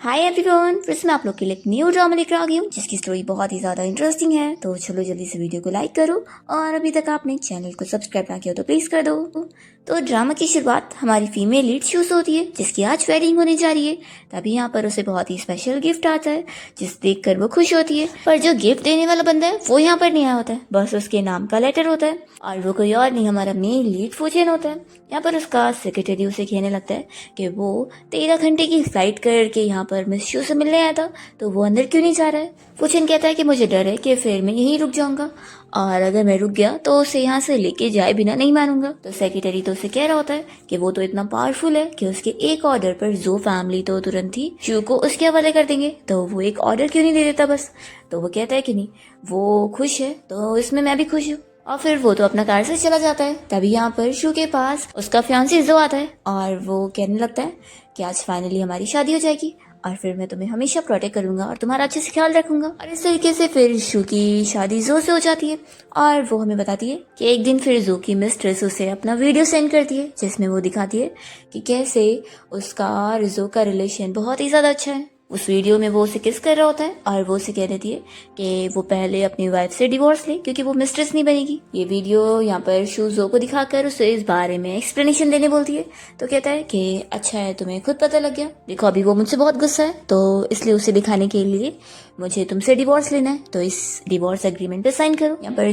Hi everyone, फिर से मैं आप लोग के लिए एक न्यू ड्रामा लेकर आ गई हूँ जिसकी स्टोरी बहुत ही ज़्यादा इंटरेस्टिंग है। तो चलो जल्दी से वीडियो को लाइक करो और अभी तक आपने चैनल को सब्सक्राइब ना किया तो प्लीज़ कर दो। तो ड्रामा की शुरुआत हमारी फीमेल लीड शू से होती है जिसकी आज वेडिंग होने जा रही है। तभी यहाँ पर उसे बहुत ही स्पेशल गिफ्ट आता है जिस देख कर वो खुश होती है। पर जो गिफ्ट देने वाला बंदा है वो यहाँ पर नहीं आया होता है, बस उसके नाम का लेटर होता है और वो कोई और नहीं हमारा मेन लीड फूचेन होता है। यहाँ पर उसका सेक्रेटरी उसे कहने लगता है कि वो 13 घंटे की फ्लाइट करके यहाँ पर मिस शू से मिलने आया था, तो वो अंदर क्यों नहीं जा रहा है। फूचेन कहता है कि मुझे डर है कि फिर मैं यहीं रुक जाऊंगा और अगर मैं रुक गया तो उसे यहाँ से लेके जाए बिना नहीं मानूंगा। तो सेक्रेटरी तो उसे कह रहा होता है कि वो तो इतना पावरफुल है कि उसके एक ऑर्डर पर जो फैमिली तो तुरंत ही शू को उसके हवाले कर देंगे, तो वो एक ऑर्डर क्यों नहीं दे देता बस। तो वो कहता है कि नहीं, वो खुश है तो इसमें मैं भी खुश हूँ। और फिर वो तो अपना कार से चला जाता है। तभी यहाँ पर शू के पास उसका फियांसी जो आता है और वो कहने लगता है कि आज फाइनली हमारी शादी हो जाएगी और फिर मैं तुम्हें हमेशा प्रोटेक्ट करूंगा और तुम्हारा अच्छे से ख्याल रखूंगा। और इस तरीके से फिर शू की शादी जो से हो जाती है और वो हमें बताती है कि एक दिन फिर जो की मिस्ट्रेस उसे अपना वीडियो सेंड करती है जिसमें वो दिखाती है कि कैसे उसका और जो का रिलेशन बहुत ही ज्यादा अच्छा है। उस वीडियो में वो उसे किस कर रहा होता है और वो उसे कह देती है कि वो पहले अपनी वाइफ से डिवोर्स ले क्योंकि वो मिस्ट्रेस नहीं बनेगी। ये वीडियो यहाँ पर शूजो को दिखाकर उसे इस बारे में एक्सप्लेनेशन देने बोलती है। तो कहता है कि अच्छा है, तुम्हें खुद पता लग गया, देखो अभी वो मुझसे बहुत गुस्सा है तो इसलिए उसे दिखाने के लिए मुझे तुमसे डिवोर्स लेना है, तो इस डिवोर्स एग्रीमेंट पे साइन करो। यहाँ पर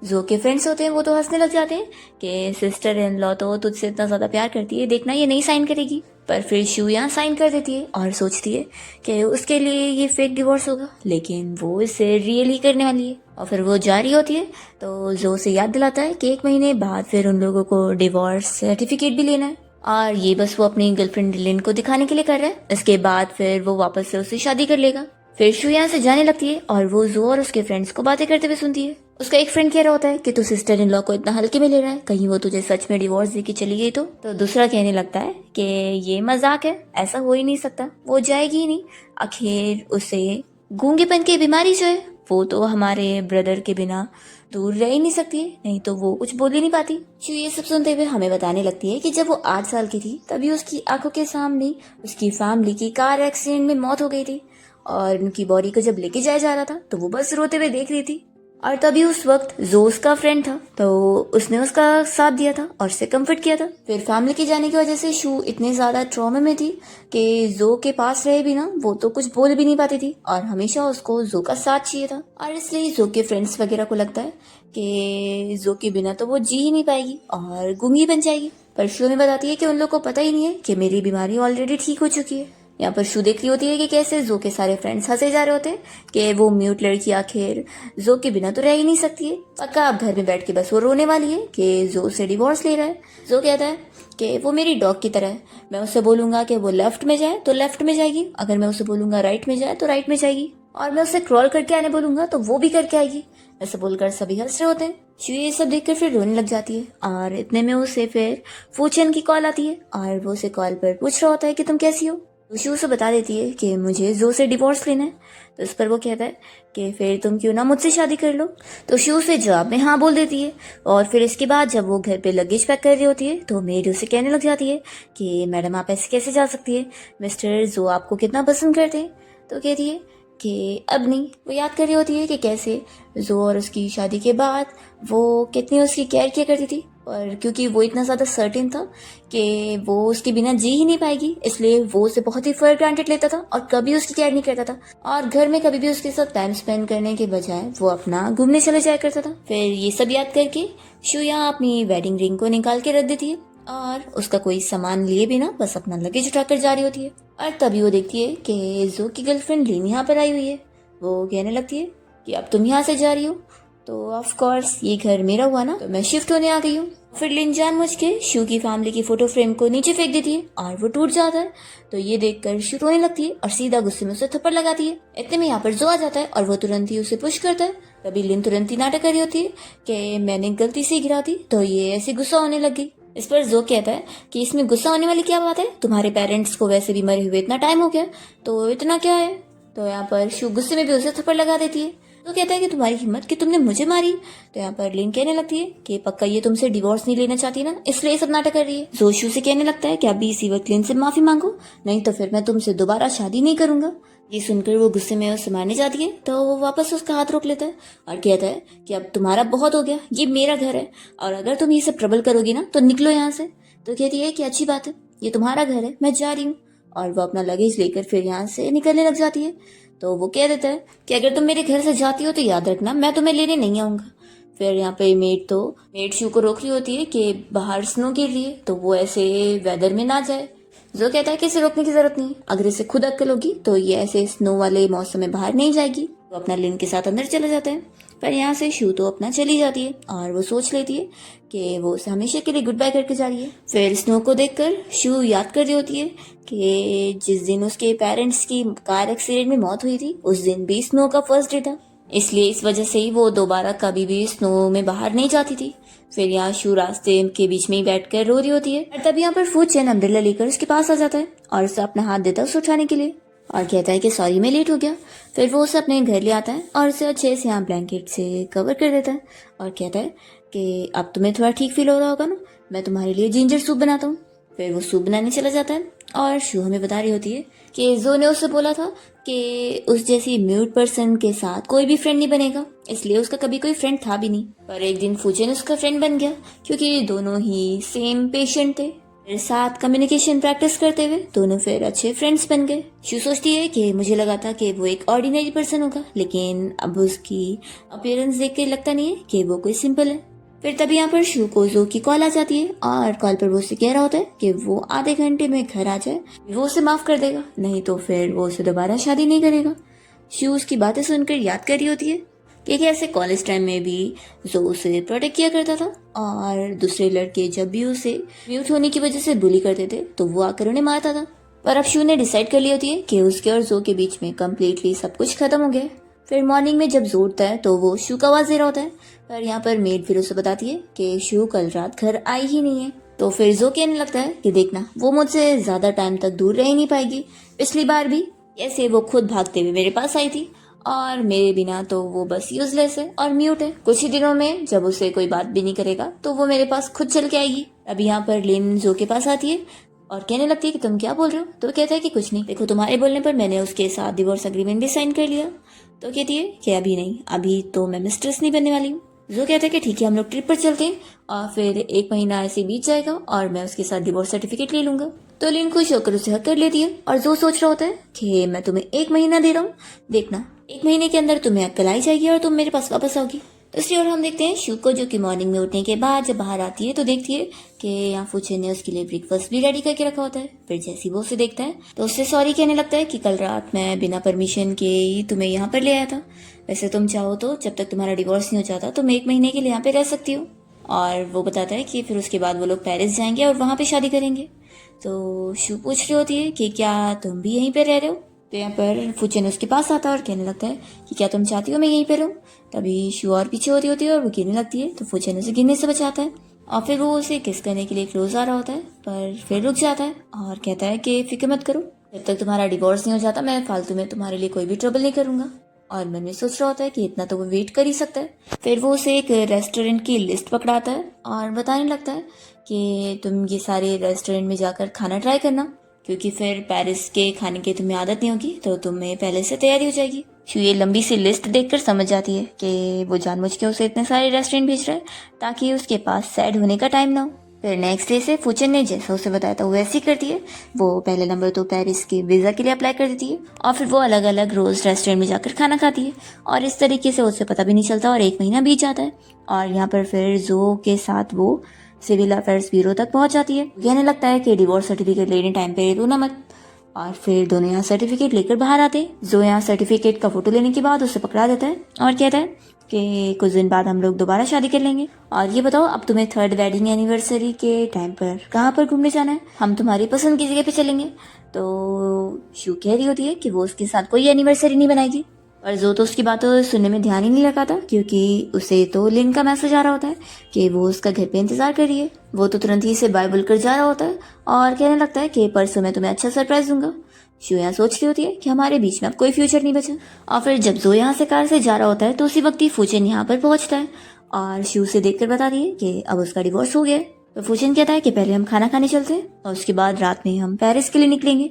जो के फ्रेंड्स होते हैं वो तो हंसने लग जाते हैं कि सिस्टर इन लॉ तो तुझसे इतना ज्यादा प्यार करती है, देखना ये नहीं साइन करेगी। पर फिर शू यहाँ साइन कर देती है और सोचती है कि उसके लिए ये फेक डिवोर्स होगा, लेकिन वो इसे रियल ही करने वाली है। और फिर वो जा रही होती है तो जो से याद दिलाता है कि 1 महीने बाद फिर उन लोगों को डिवोर्स सर्टिफिकेट भी लेना है और ये बस वो अपनी गर्लफ्रेंड लिन को दिखाने के लिए कर रहा है। इसके बाद फिर वो वापस से उससे शादी कर लेगा। फिर शू यहाँ से जाने लगती है और वो जो और उसके फ्रेंड्स को बातें करते हुए सुनती है। उसका एक फ्रेंड कह रहा होता है कि तू सिस्टर इन लॉ को इतना हल्के में ले रहा है, कहीं वो तुझे सच में डिवोर्स दे के चली गई तो दूसरा कहने लगता है कि ये मजाक है, ऐसा हो ही नहीं सकता, वो जाएगी ही नहीं। आखिर उसे गूंगेपन की बीमारी जो है वो तो हमारे ब्रदर के बिना दूर रह ही नहीं सकती है, नहीं तो वो कुछ बोल ही नहीं पाती। शू ये सब सुनते हुए हमें बताने लगती है कि जब वो 8 साल की थी तभी उसकी आंखों के सामने उसकी फैमिली की कार एक्सीडेंट में मौत हो गई थी और उनकी बॉडी को जब लेके जाया जा रहा था तो वो बस रोते हुए देख रही थी। और तभी उस वक्त जो उसका फ्रेंड था तो उसने उसका साथ दिया था और उसे कंफर्ट किया था। फिर फैमिली के जाने की वजह से शू इतने ज्यादा ट्रॉमा में थी कि जो के पास रहे भी ना वो तो कुछ बोल भी नहीं पाती थी और हमेशा उसको जो का साथ चाहिए था। और इसलिए जो के फ्रेंड्स वगैरह को लगता है कि जो के बिना तो वो जी ही नहीं पाएगी और गूंगी बन जाएगी। पर शू में बताती है कि उन लोग को पता ही नहीं है कि मेरी बीमारी ऑलरेडी ठीक हो चुकी है। यहाँ पर शू देख रही होती है कि कैसे जो के सारे फ्रेंड्स हंसे जा रहे होते हैं कि वो म्यूट लड़की आखिर जो के बिना तो रह ही नहीं सकती है। पक्का अब घर में बैठ के बस वो रोने वाली है कि जो से डिवोर्स ले रहा है। जो कहता है कि वो मेरी डॉग की तरह है, मैं उसे बोलूंगा कि वो लेफ्ट में जाए तो लेफ्ट में जाएगी, अगर मैं उसे बोलूंगा राइट में जाए तो राइट में जाएगी, और मैं उसे क्रॉल करके आने बोलूंगा तो वो भी करके आएगी। ऐसा बोलकर सभी हंस रहे होते हैं। शू ये सब देखकर फिर रोने लग जाती है और इतने में उसे फिर फूचन की कॉल आती है और वो उसे कॉल पर पूछ रहा होता है कि तुम कैसी हो। तो शू से बता देती है कि मुझे जो से डिवोर्स लेना है। तो इस पर वो कहता है कि फिर तुम क्यों ना मुझसे शादी कर लो। तो शू से जवाब में हाँ बोल देती है। और फिर इसके बाद जब वो घर पे लगेज पैक कर रही होती है तो मेरी उसे कहने लग जाती है कि मैडम आप ऐसे कैसे जा सकती है, मिस्टर जो आपको कितना पसंद करते हैं। तो कहती है कि अब नहीं। वो याद कर रही होती है कि कैसे जो और उसकी शादी के बाद वो कितनी उसकी केयर किया करती थी, और क्योंकि वो इतना ज़्यादा सर्टेन था कि वो उसके बिना जी ही नहीं पाएगी इसलिए वो उसे बहुत ही फॉर ग्रांटेड लेता था और कभी उसकी केयर नहीं करता था और घर में कभी भी उसके साथ टाइम स्पेंड करने के बजाय वो अपना घूमने चले जाया करता था। फिर ये सब याद करके शू यहाँ अपनी वेडिंग रिंग को निकाल के रख देती है और उसका कोई सामान लिए बिना बस अपना लगेज उठाकर जा रही होती है। और तभी वो देखती है कि जो की गर्लफ्रेंड लिन यहाँ पर आई हुई है। वो कहने लगती है कि अब तुम यहाँ से जा रही हो तो ऑफ कोर्स ये घर मेरा हुआ ना, तो मैं शिफ्ट होने आ गई हूँ। फिर लिन जानबूझ के शू की फैमिली की फोटो फ्रेम को नीचे फेंक देती है और वो टूट जाता है। तो ये देखकर शू रोने लगती है और सीधा गुस्से में उसे थप्पड़ लगाती है। इतने में यहाँ पर जो आ जाता है और वो तुरंत ही उसे पुश करता है। तभी लिन तुरंत ही नाटक कर रही होती है कि मैंने गलती से गिरा दी, तो ये ऐसे गुस्सा होने लग गई। इस पर जो कहता है कि इसमें गुस्सा होने वाली क्या बात है, तुम्हारे पेरेंट्स को वैसे भी मरे हुए इतना टाइम हो गया तो इतना क्या है। तो यहाँ पर शू गुस्से में भी उसे थप्पड़ लगा देती है। तो कहता है कि तुम्हारी हिम्मत कि तुमने मुझे मारी। तो यहाँ पर लिन कहने लगती है कि पक्का ये तुमसे डिवोर्स नहीं लेना चाहती ना, इसलिए ये सब नाटक कर रही है। जो शू से कहने लगता है कि अभी इसी वक्त लिन से माफी मांगो, नहीं तो फिर मैं तुमसे दोबारा शादी नहीं करूंगा। ये सुनकर वो गुस्से में उसे मारने जाती है तो वो वापस उसका हाथ रोक लेता है और कहता है कि अब तुम्हारा बहुत हो गया, ये मेरा घर है और अगर तुम ये सब ट्रबल करोगी ना तो निकलो यहाँ से। तो कहती है कि अच्छी बात है, ये तुम्हारा घर है, मैं जा रही हूँ। और वो अपना लगेज लेकर फिर यहाँ से निकलने लग जाती है। तो वो कह देता है कि अगर तुम मेरे घर से जाती हो तो याद रखना मैं तुम्हें लेने नहीं आऊंगा। फिर यहाँ पे मेड शू को रोक रही होती है कि बाहर स्नो गिर रही है तो वो ऐसे वेदर में ना जाए। जो कहता है कि इसे रोकने की जरूरत नहीं है, अगर इसे खुद अक्ल होगी तो ये ऐसे स्नो वाले मौसम में बाहर नहीं जाएगी। वो अपना लिन के साथ अंदर चला जाता है। पर यहाँ से शू तो अपना चली जाती है और वो सोच लेती है कि वो उसे हमेशा के लिए गुड बाय करके जा रही है। फिर स्नो को देखकर शू याद कर रही होती है कि जिस दिन उसके पेरेंट्स की कार एक्सीडेंट में मौत हुई थी उस दिन भी स्नो का फर्स्ट डे था, इसलिए इस वजह से ही वो दोबारा कभी भी स्नो में बाहर नहीं जाती थी। फिर यहाँ शू रास्ते के बीच में ही बैठकर रो रही होती है और तभी यहाँ पर फूचेन अम्ब्रेला लेकर उसके पास आ जाता है और उसे अपना हाथ देता है उसे उठाने के लिए और कहता है कि सॉरी मैं लेट हो गया। फिर वो उसे अपने घर ले आता है और उसे अच्छे से यहाँ ब्लैंकेट से कवर कर देता है और कहता है कि अब तुम्हें थोड़ा ठीक फील हो रहा होगा ना, मैं तुम्हारे लिए जिंजर सूप बनाता हूँ। फिर वो सूप बनाने चला जाता है और शू हमें बता रही होती है कि जो ने उससे बोला था कि उस जैसी म्यूट पर्सन के साथ कोई भी फ्रेंड नहीं बनेगा, इसलिए उसका कभी कोई फ्रेंड था भी नहीं। पर एक दिन फूचेन उसका फ्रेंड बन गया क्योंकि दोनों ही सेम पेशेंट थे। फिर साथ कम्युनिकेशन प्रैक्टिस करते हुए दोनों फिर अच्छे फ्रेंड्स बन गए। शू सोचती है कि मुझे लगा था कि वो एक ऑर्डिनरी पर्सन होगा, लेकिन अब उसकी अपीयरेंस देख के लगता नहीं है कि वो कोई सिंपल है। फिर तभी यहाँ पर शू को जो की कॉल आ जाती है और कॉल पर वो उसे कह रहा होता है कि वो आधे घंटे में घर आ जाए, वो उसे माफ कर देगा, नहीं तो फिर वो उसे दोबारा शादी नहीं करेगा। शू उसकी बातें सुनकर याद कर रही होती है कि कैसे कॉलेज टाइम में भी जो उसे प्रोटेक्ट किया करता था और दूसरे लड़के जब भी उसे म्यूट होने की वजह से बुली करते थे तो वो आकर उन्हें मारता था। पर अब शू ने डिसाइड कर ली होती है कि उसके और जो के बीच में कम्प्लीटली सब कुछ खत्म हो गया। फिर मॉर्निंग में जब जो उठता है तो वो शू का आवाज दे रहा होता है, पर यहाँ पर मेड फिर उसे बताती है कि शू कल रात घर आई ही नहीं है। तो फिर जो कहने लगता है कि देखना वो मुझसे ज्यादा टाइम तक दूर रह ही नहीं पाएगी, पिछली बार भी ऐसे वो खुद भागते हुए मेरे पास आई थी और मेरे बिना तो वो बस यूजलेस है और म्यूट है। कुछ ही दिनों में जब उसे कोई बात भी नहीं करेगा तो वो मेरे पास खुद चल के आएगी। अभी यहाँ पर लिन जो के पास आती है और कहने लगती है कि तुम क्या बोल रहे हो। तो कहता है कि कुछ नहीं, देखो तुम्हारे बोलने पर मैंने उसके साथ डिवोर्स एग्रीमेंट भी साइन कर लिया। तो कहती है कि अभी नहीं, अभी तो मैं मिस्ट्रेस नहीं बनने वाली हूँ। जो कहता है कि ठीक है हम लोग ट्रिप पर चलते हैं और फिर 1 महीना ऐसे बीत जाएगा और मैं उसके साथ डिवोर्स सर्टिफिकेट ले लूंगा। तो लिन खुश होकर उसे हक कर लेती है और जो सोच रहा होता है कि मैं तुम्हें 1 महीना दे रहा हूँ, देखना 1 महीने के अंदर तुम्हें अक्ल आई जाएगी और तुम मेरे पास वापस आओगी। दूसरी ओर हम देखते हैं शू को, जो कि मॉर्निंग में उठने के बाद जब बाहर आती है तो देखती है कि यहाँ फूचे ने उसके लिए ब्रेकफास्ट भी रेडी करके रखा होता है। फिर जैसे वो उसे देखता है तो उससे सॉरी कहने लगता है कि कल रात मैं बिना परमिशन के ही तुम्हें यहाँ पर ले आया था, वैसे तुम चाहो तो जब तक तुम्हारा डिवोर्स नहीं हो जाता तुम 1 महीने के लिए यहाँ पे रह सकती हो। और वो बताता है कि फिर उसके बाद वो लोग पेरिस जाएंगे और वहाँ पे शादी करेंगे। तो शू पूछ रही होती है कि क्या तुम भी यहीं पे रह रहे हो। तो यहाँ पर फूचेन उसके पास आता है और कहने लगता है कि क्या तुम चाहती हो मैं यहीं पे रहूं। तभी शू और पीछे होती है और वो गिरने लगती है तो फूचेन उसे गिरने से बचाता है और फिर वो उसे किस करने के लिए क्लोज आ रहा होता है, पर फिर रुक जाता है और कहता है कि फिक्र मत करो, जब तक तुम्हारा डिवोर्स नहीं हो जाता मैं फालतू में तुम्हारे लिए कोई भी ट्रबल नहीं करूंगा। और मन में सोच रहा होता है कि इतना तो वो वेट कर ही सकता है। फिर वो उसे एक रेस्टोरेंट की लिस्ट पकड़ाता है और बताने लगता है कि तुम ये सारे रेस्टोरेंट में जाकर खाना ट्राई करना, क्योंकि फिर पेरिस के खाने की तुम्हें आदत नहीं होगी तो तुम्हें पहले से तैयारी हो जाएगी। शू ये लंबी सी लिस्ट देखकर समझ जाती है कि वो जानबूझ के उसे इतने सारे रेस्टोरेंट भेज रहा है ताकि उसके पास सैड होने का टाइम ना हो। फिर नेक्स्ट डे से फूचेन ने जैसा उसे बताया था वो वैसे ही करती है। वो पहले नंबर तो पेरिस के वीज़ा के लिए अप्लाई कर देती है और फिर वो अलग अलग रोज़ रेस्टोरेंट में जाकर खाना खाती है और इस तरीके से उसे पता भी नहीं चलता और 1 महीना बीत जाता है। और यहाँ पर फिर जो के साथ वो सिविल अफेयर्स ब्यूरो तक पहुंच जाती है। कहने लगता है कि डिवोर्स सर्टिफिकेट लेने टाइम पे रोना मत। और फिर दोनों यहाँ सर्टिफिकेट लेकर बाहर आते हैं। जो यहाँ सर्टिफिकेट का फोटो लेने के बाद उसे पकड़ा देता है और कहता है कि कुछ दिन बाद हम लोग दोबारा शादी कर लेंगे। और ये बताओ अब तुम्हें 3rd वेडिंग एनिवर्सरी के टाइम पर कहाँ पर घूमने जाना है, हम तुम्हारी पसंद की जगह पे चलेंगे। तो शू कह रही होती है कि वो उसके साथ कोई एनिवर्सरी नहीं बनाएगी, और जो तो उसकी बातों सुनने में ध्यान ही नहीं लगाता क्योंकि उसे तो लिन का मैसेज आ रहा होता है कि वो उसका घर पे इंतजार कर रही है। वो तो तुरंत ही इसे बाय बोलकर जा रहा होता है और कहने लगता है कि परसों मैं तुम्हें अच्छा सरप्राइज दूंगा। शू यहाँ सोच रही होती है कि हमारे बीच में अब कोई फ्यूचर नहीं बचा। और फिर जब जो यहाँ से कार से जा रहा होता है तो उसी वक्त ही फूचेन यहाँ पर पहुंचता है और शू से देखकर बताती है कि अब उसका डिवोर्स हो गया है। तो फूचेन कहता है कि पहले हम खाना खाने चलते हैं और उसके बाद रात में हम पेरिस के लिए निकलेंगे।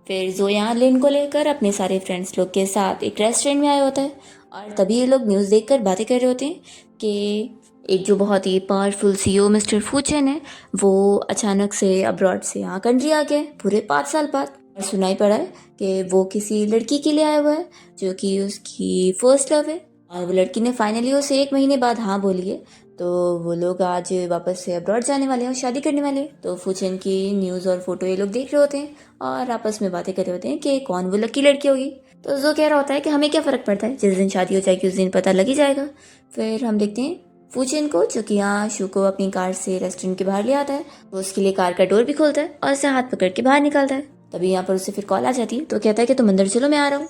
फिर जो यहाँ लिन को लेकर अपने सारे फ्रेंड्स लोग के साथ एक रेस्टोरेंट में आया होता है और तभी ये लोग न्यूज़ देखकर बातें कर रहे होते हैं कि एक जो बहुत ही पावरफुल सीईओ मिस्टर फूचेन है वो अचानक से अब्रॉड से यहाँ कंट्री आ गया है पूरे 5 साल बाद। और सुनाई पड़ा है कि वो किसी लड़की के लिए आया हुआ है जो कि उसकी फर्स्ट लव है और वो लड़की ने फाइनली उसे 1 महीने बाद हाँ बोली है। तो वो लोग आज वापस से अब्रॉड जाने वाले हैं और शादी करने वाले हैं। तो फूचेन की न्यूज़ और फोटो ये लोग देख रहे होते हैं और आपस में बातें कर रहे होते हैं कि कौन वो लकी लड़की होगी। तो जो कह रहा होता है कि हमें क्या फ़र्क पड़ता है, जिस दिन शादी हो जाएगी उस दिन पता लग ही जाएगा। फिर हम देखते हैं फूचेन को जो कि यहाँ शू को अपनी कार से रेस्टोरेंट के बाहर ले आता है। वो उसके लिए कार का डोर भी खोलता है और उसे हाथ पकड़ के बाहर निकालता है। तभी यहाँ पर उसे फिर कॉल आ जाती है तो कहता है कि तुम अंदर चलो, मैं आ रहा हूँ।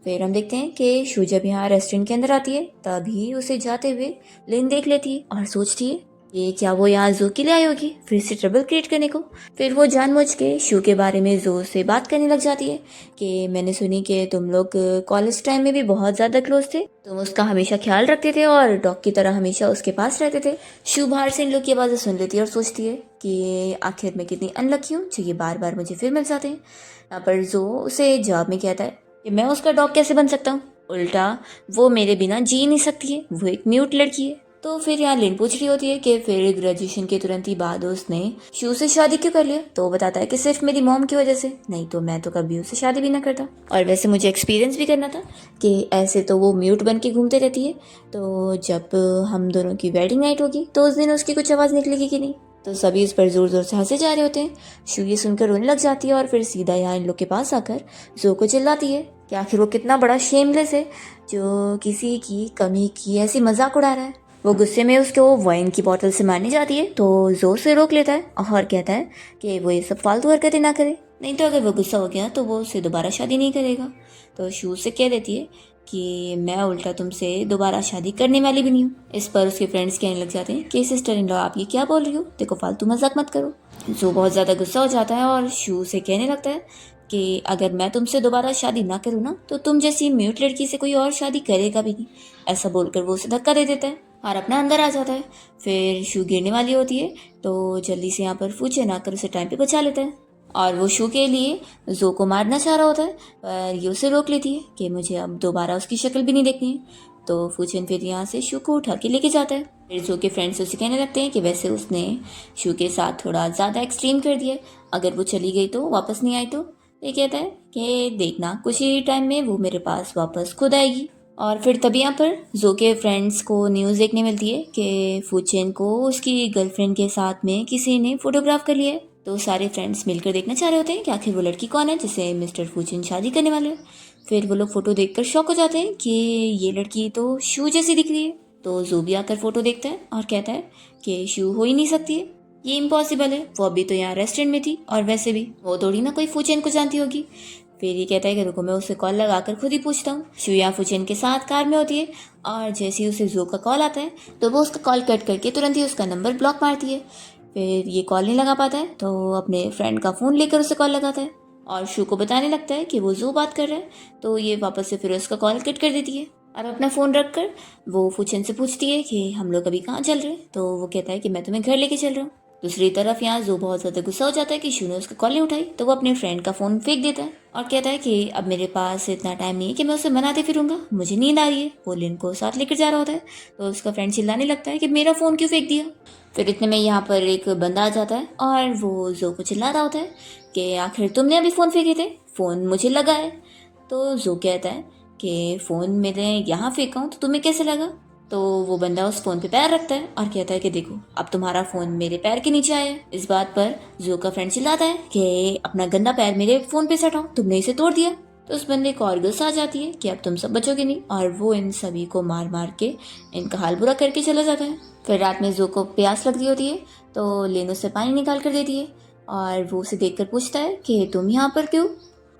फिर हम देखते हैं कि शू जब यहाँ रेस्टोरेंट के अंदर आती है तभी उसे जाते हुए लिन देख लेती है और सोचती है कि क्या वो यहाँ जो के लिए आई होगी फिर से ट्रबल क्रिएट करने को। फिर वो जानबूझ के शू के बारे में जो से बात करने लग जाती है कि मैंने सुनी कि तुम लोग कॉलेज टाइम में भी बहुत ज़्यादा क्लोज थे, तुम उसका हमेशा ख्याल रखते थे और डॉग की तरह हमेशा उसके पास रहते थे। शू बाहर से इन लोग की आवाज़ें सुन लेती है और सोचती है कि आखिर मैं कितनी अनलकी हूँ जो ये बार बार मुझे फिर मिल जाते हैं। यहाँ पर जो उसे जवाब में कहता है कि मैं उसका डॉग कैसे बन सकता हूँ, उल्टा वो मेरे बिना जी नहीं सकती है, वो एक म्यूट लड़की है। तो फिर यहाँ लिन पूछ रही होती है कि फिर ग्रेजुएशन के तुरंत ही बाद उसने शू से शादी क्यों कर लिया। तो वो बताता है कि सिर्फ मेरी मॉम की वजह से, नहीं तो मैं तो कभी उससे शादी भी ना करता। और वैसे मुझे एक्सपीरियंस भी करना था कि ऐसे तो वो म्यूट बन के घूमते रहती है, तो जब हम दोनों की वेडिंग नाइट होगी तो उस दिन उसकी कुछ आवाज़ निकलेगी कि नहीं। तो सभी उस पर ज़ोर ज़ोर से हंसे जा रहे होते हैं। शू ये सुनकर रोने लग जाती है और फिर सीधा यहाँ इन लोग के पास आकर जो को चिल्लाती है कि आखिर वो कितना बड़ा शेमलेस है जो किसी की कमी की ऐसी मजाक उड़ा रहा है। वो गुस्से में उसको वाइन की बोतल से मारने जाती है तो जो से रोक लेता है और कहता है कि वो ये सब फालतू हरकतें ना करे, नहीं तो अगर वो गुस्सा हो गया तो वो उससे दोबारा शादी नहीं करेगा। तो शू से कह देती है कि मैं उल्टा तुमसे दोबारा शादी करने वाली भी नहीं हूँ। इस पर उसके फ्रेंड्स कहने लग जाते हैं कि सिस्टर इन लॉ आप ये क्या बोल रही हो, देखो फालतू मजाक मत करो। जो बहुत ज़्यादा गुस्सा हो जाता है और शू से कहने लगता है कि अगर मैं तुमसे दोबारा शादी ना करूँ ना तो तुम जैसी म्यूट लड़की से कोई और शादी करेगा भी नहीं। ऐसा बोलकर वो उसे धक्का दे देता है और अपना अंदर आ जाता है। फिर शू गिरने वाली होती है तो जल्दी से यहाँ पर फूचेन आकर उसे टाइम पे बचा लेता है और वो शू के लिए जो को मारना चाह रहा होता है पर ये उसे रोक लेती है कि मुझे अब दोबारा उसकी शक्ल भी नहीं देखनी है। तो फूचेन फिर यहाँ से शू को उठा के लेके जाता है। फिर जो के फ्रेंड्स उसे कहने लगते हैं कि वैसे उसने शू के साथ थोड़ा ज़्यादा एक्सट्रीम कर दिया, अगर वो चली गई तो वापस नहीं आई तो ये कहता है कि देखना कुछ ही टाइम में वो मेरे पास वापस खुद आएगी। और फिर तभी यहाँ पर जो के फ्रेंड्स को न्यूज़ देखने मिलती है कि फूचेन को उसकी गर्लफ्रेंड के साथ में किसी ने फोटोग्राफ कर लिया है। तो सारे फ्रेंड्स मिलकर देखना चाह रहे होते हैं कि आखिर वो लड़की कौन है जिसे मिस्टर फूचेन शादी करने वाले हैं। फिर वो लोग फोटो देखकर शॉक हो जाते हैं कि ये लड़की तो शू जैसी दिख रही है। तो जो भी आकर फोटो देखता है और कहता है कि शू हो ही नहीं सकती है, ये इम्पॉसिबल है, वो अभी तो यहाँ रेस्टोरेंट में थी और वैसे भी वो थोड़ी ना कोई फूचेन को जानती होगी। फिर ये कहता है कि रुको मैं उसे कॉल लगाकर खुद ही पूछता हूँ। शू यहाँ फूचेन के साथ कार में होती है और जैसे ही उसे जो का कॉल आता है तो वो उसका कॉल कट करके तुरंत ही उसका नंबर ब्लॉक मारती है। फिर ये कॉल नहीं लगा पाता है तो अपने फ्रेंड का फ़ोन लेकर उसे कॉल लगाता है और शू को बताने लगता है कि वो जो बात कर रहा है। तो ये वापस से फिर उसका कॉल कट कर देती है और अपना फ़ोन रख कर वो फूचेन से पूछती है कि हम लोग अभी कहाँ चल रहे हैं। तो वो कहता है कि मैं तुम्हें घर लेके चल रहा हूँ। दूसरी तरफ यहाँ जो बहुत ज़्यादा गुस्सा हो जाता है कि शू ने उसका कॉल नहीं उठाई तो वो अपने फ्रेंड का फ़ोन फेंक देता है और कहता है कि अब मेरे पास इतना टाइम नहीं है कि मैं उसे मनाते फिरूंगा, मुझे नींद आ रही है। वो लिन को साथ लेकर जा रहा होता है तो उसका फ्रेंड चिल्लाने लगता है कि मेरा फ़ोन क्यों फेंक दिया। फिर इतने में यहाँ पर एक बंदा आ जाता है और वो जो को चिल्ला रहा होता है कि आखिर तुमने अभी फ़ोन फेंके थे, फ़ोन मुझे लगा है। तो जो कहता है कि फ़ोन मैंने यहाँ फेंका हूँ तो तुम्हें कैसे लगा। तो वो बंदा उस फ़ोन पे पैर रखता है और कहता है कि देखो अब तुम्हारा फ़ोन मेरे पैर के नीचे आया है। इस बात पर जो का फ्रेंड चिल्लाता है कि अपना गंदा पैर मेरे फ़ोन पे सटाओ, तुमने इसे तोड़ दिया। तो उस बंदे को और गुस्सा आ जाती है कि अब तुम सब बचोगे नहीं और वो इन सभी को मार मार के इनका हाल बुरा करके चला जाता है। फिर रात में जो को प्यास लग रही होती है तो लेनो से पानी निकाल कर देती है और वो उसे देख कर पूछता है कि तुम यहाँ पर क्यों।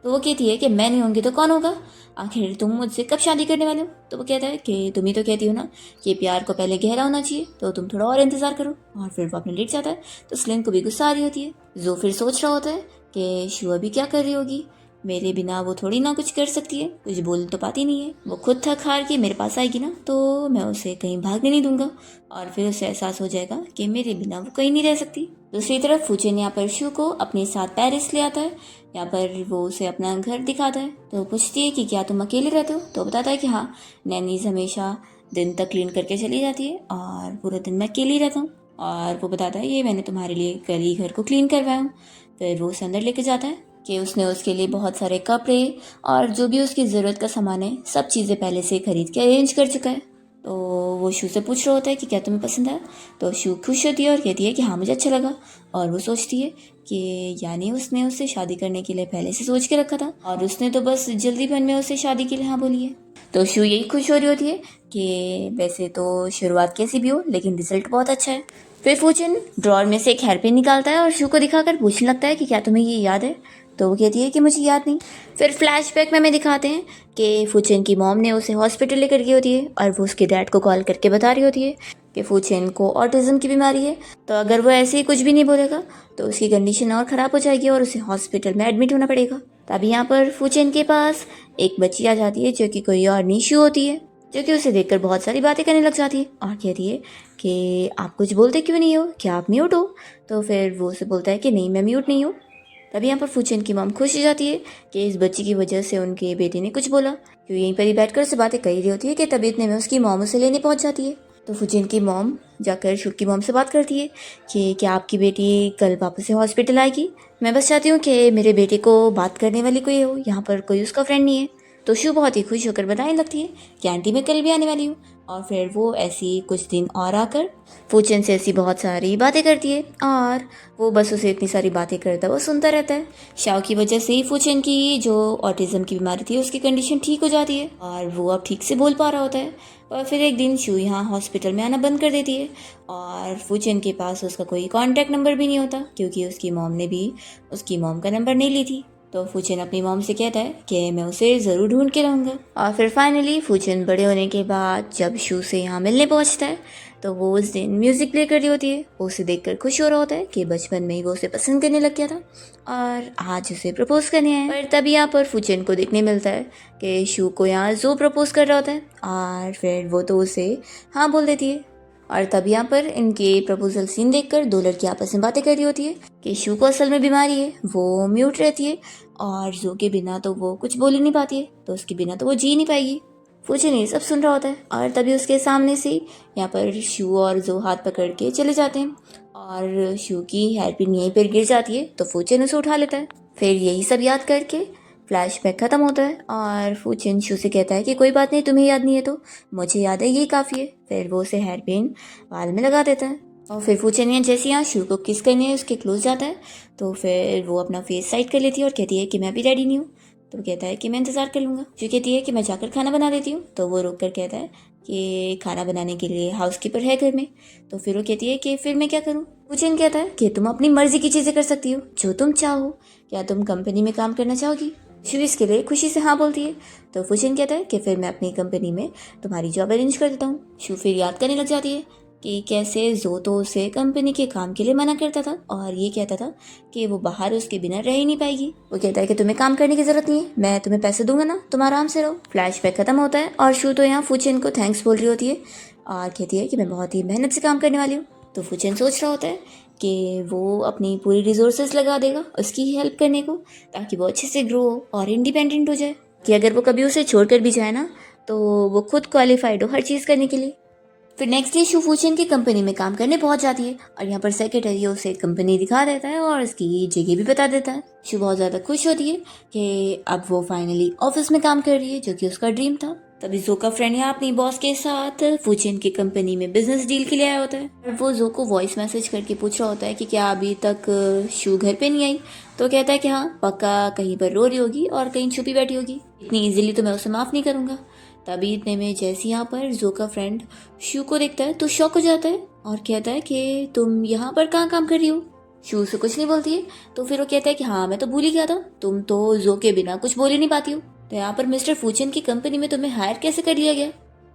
तो वो कहती है कि मैं नहीं होंगी तो कौन होगा, आखिर तुम मुझसे कब शादी करने वाले हो। तो वो कहता है कि तुम ही तो कहती हो ना कि प्यार को पहले गहरा होना चाहिए, तो तुम थोड़ा और इंतजार करो। और फिर वो अपने लेट जाता है। तो स्लिन को भी गुस्सा आ रही होती है। जो फिर सोच रहा होता है कि शू अभी क्या कर रही होगी, मेरे बिना वो थोड़ी ना कुछ कर सकती है, कुछ बोल तो पाती नहीं है। वो खुद थक हार के मेरे पास आएगी ना तो मैं उसे कहीं भागने नहीं दूंगा और फिर उसे एहसास हो जाएगा कि मेरे बिना वो कहीं नहीं रह सकती। दूसरी तरफ फूचन यहाँ पर शू को अपने साथ पेरिस ले आता है। यहाँ पर वो उसे अपना घर दिखाता है तो पूछती है कि क्या तुम अकेले रहते हो, तो बताता है कि हाँ, नैनीज हमेशा दिन तक क्लीन करके चली जाती है और पूरा दिन मैं अकेले ही रहता हूँ। और वो बताता है ये मैंने तुम्हारे लिए कल ही घर को क्लीन करवाया हूँ। फिर वो उसे अंदर लेके जाता है कि उसने उसके लिए बहुत सारे कपड़े और जो भी उसकी ज़रूरत का सामान है सब चीज़ें पहले से खरीद के अरेंज कर चुका है। तो वो शू से पूछ रहा होता है कि क्या तुम्हें पसंद आया, तो शू खुश होती है और कहती है कि हाँ मुझे अच्छा लगा। और वो सोचती है कि यानी उसने उससे शादी करने के लिए पहले से सोच के रखा था और उसने तो बस जल्दीपन में उसे शादी के लिए हाँ बोली है। तो शू यही खुश हो रही होती है कि वैसे तो शुरुआत कैसी भी हो लेकिन रिजल्ट बहुत अच्छा है। फिर फूचन ड्रॉर में से एक हेयरपिन निकालता है और शू को दिखाकर पूछने लगता है कि क्या तुम्हें ये याद है, तो वो कहती है कि मुझे याद नहीं। फिर फ्लैशबैक में हमें दिखाते हैं कि फूचन की मॉम ने उसे हॉस्पिटल लेकर गई होती है और वो उसके डैड को कॉल करके बता रही होती है कि फूचन को ऑटिज्म की बीमारी है, तो अगर वो ऐसे ही कुछ भी नहीं बोलेगा तो उसकी कंडीशन और ख़राब हो जाएगी और उसे हॉस्पिटल में एडमिट होना पड़ेगा। तभी यहाँ पर फूचन के पास एक बच्ची आ जाती है जो कि कोई और निशु होती है, जो कि उसे देखकर बहुत सारी बातें करने लग जाती है और कहती है कि आप कुछ बोलते क्यों नहीं हो, क्या आप म्यूट हो। तो फिर वो उसे बोलता है कि नहीं मैं म्यूट नहीं हूँ। तभी यहाँ पर फूचन की मॉम खुश हो जाती है कि इस बच्ची की वजह से उनके बेटे ने कुछ बोला, क्यों यहीं पर ही बैठकर उसे बातें कर रही होती है कि तभी इतने में उसकी मॉम उसे लेने पहुंच जाती है। तो फूचन की मॉम जाकर शू की मॉम से बात करती है कि क्या आपकी बेटी कल वापस से हॉस्पिटल आएगी, मैं बस चाहती हूँ कि मेरे बेटे को बात करने वाली कोई हो, यहाँ पर कोई उसका फ्रेंड नहीं है। तो शू बहुत ही खुश होकर बताने लगती है कि आंटी मैं कल भी आने वाली हूँ। और फिर वो ऐसी कुछ दिन और आकर फूचन से ऐसी बहुत सारी बातें करती है और वो बस उसे इतनी सारी बातें करता है वो सुनता रहता है। शाओ की वजह से ही फूचन की जो ऑटिज्म की बीमारी थी उसकी कंडीशन ठीक हो जाती है और वो अब ठीक से बोल पा रहा होता है। और फिर एक दिन शू यहाँ हॉस्पिटल में आना बंद कर देती है और फूचन के पास उसका कोई कॉन्टैक्ट नंबर भी नहीं होता क्योंकि उसकी मॉम ने भी उसकी मॉम का नंबर नहीं ली थी। तो फूचन अपनी मॉम से कहता है कि मैं उसे ज़रूर ढूंढ के लाऊंगा। और फिर फाइनली फूचन बड़े होने के बाद जब शू से यहाँ मिलने पहुँचता है तो वो उस दिन म्यूज़िक प्ले कर रही होती है। वो उसे देखकर खुश हो रहा होता है कि बचपन में ही वो उसे पसंद करने लग गया था और आज उसे प्रपोज करने आए। पर तभी यहाँ पर फूचन को देखने मिलता है कि शू को यहाँ जो प्रपोज कर रहा होता है और फिर वो तो उसे हाँ बोल देती है। और तब यहाँ पर इनके प्रपोजल सीन देखकर दो लड़कियां आपस में बातें कर रही होती है कि शू को असल में बीमारी है, वो म्यूट रहती है और जो के बिना तो वो कुछ बोल ही नहीं पाती है, तो उसके बिना तो वो जी नहीं पाएगी। फूचन ये सब सुन रहा होता है और तभी उसके सामने से यहाँ पर शू और जो हाथ पकड़ के चले जाते हैं और शू की हेयरपिन यहीं पर गिर जाती है तो फूचन उसे उठा लेता है। फिर यही सब याद करके फ्लैशबैक खत्म होता है और फूचन शू से कहता है कि कोई बात नहीं, तुम्हें याद नहीं है तो मुझे याद है, यही काफ़ी है। फिर वो उसे हेयरपिन बाल में लगा देता है और फिर फूचन ने जैसे यहाँ शू को किस करने उसके क्लोज जाता है तो फिर वो अपना फेस साइड कर लेती है और कहती है कि मैं भी रेडी नहीं हूँ। तो कहता है कि मैं इंतज़ार कर लूँगा। शू कहती है कि मैं जाकर खाना बना देती हूँ, तो वो रुक कर कहता है कि खाना बनाने के लिए हाउसकीपर है घर में। तो फिर वो कहती है कि फिर मैं क्या करूँ। फूचन कहता है कि तुम अपनी मर्जी की चीज़ें कर सकती हो जो तुम चाहो, क्या तुम कंपनी में काम करना चाहोगी। शू इसके लिए खुशी से हाँ बोलती है। तो फूचन कहता है कि फिर मैं अपनी कंपनी में तुम्हारी जॉब अरेंज कर देता हूँ। शू फिर याद करने लग जाती है कि कैसे जो तो उसे कंपनी के काम के लिए मना करता था और ये कहता था कि वो बाहर उसके बिना रह ही नहीं पाएगी। वो कहता है कि तुम्हें काम करने की जरूरत नहीं है, मैं तुम्हें पैसे दूंगा ना, तुम आराम से रहो। फ्लैशबैक खत्म होता है और शू तो यहाँ फूचन को थैंक्स बोल रही होती है और कहती है कि मैं बहुत ही मेहनत से काम करने वाली हूँ। तो फूचन सोच रहा होता है कि वो अपनी पूरी रिसोर्सेज लगा देगा उसकी हेल्प करने को ताकि वो अच्छे से ग्रो और इंडिपेंडेंट हो जाए, कि अगर वो कभी उसे छोड़कर भी जाए ना तो वो खुद क्वालिफाइड हो हर चीज़ करने के लिए। फिर नेक्स्ट डे शू फूचन की कंपनी में काम करने पहुंच जाती है और यहाँ पर सेक्रेटरी उसे कंपनी दिखा देता है और उसकी जगह भी बता देता है। शू बहुत ज़्यादा खुश होती है कि अब वो फाइनली ऑफिस में काम कर रही है जो कि उसका ड्रीम था। तभी जो का फ्रेंड यहाँ अपनी बॉस के साथ फूचन की कंपनी में बिजनेस डील के लिए आया होता है और वो जो को वॉइस मैसेज करके पूछ रहा होता है कि क्या अभी तक शू घर पे नहीं आई। तो कहता है कि हाँ पक्का कहीं पर रो रही होगी और कहीं छुपी बैठी होगी, इतनी इजीली तो मैं उसे माफ़ नहीं करूँगा। तभी इतने में जैसे यहाँ पर जो का फ्रेंड शू को देखता है तो शॉक हो जाता है और कहता है कि तुम यहाँ पर कहाँ काम कर रही हो। शू से कुछ नहीं बोलती है तो फिर वो कहता है कि हाँ मैं तो भूल ही गया था, तुम तो जो के बिना कुछ बोल ही नहीं पाती हो, तो यहाँ पर मिस्टर फूचन की कंपनी में तुम्हें हायर कैसे कर लिया गया।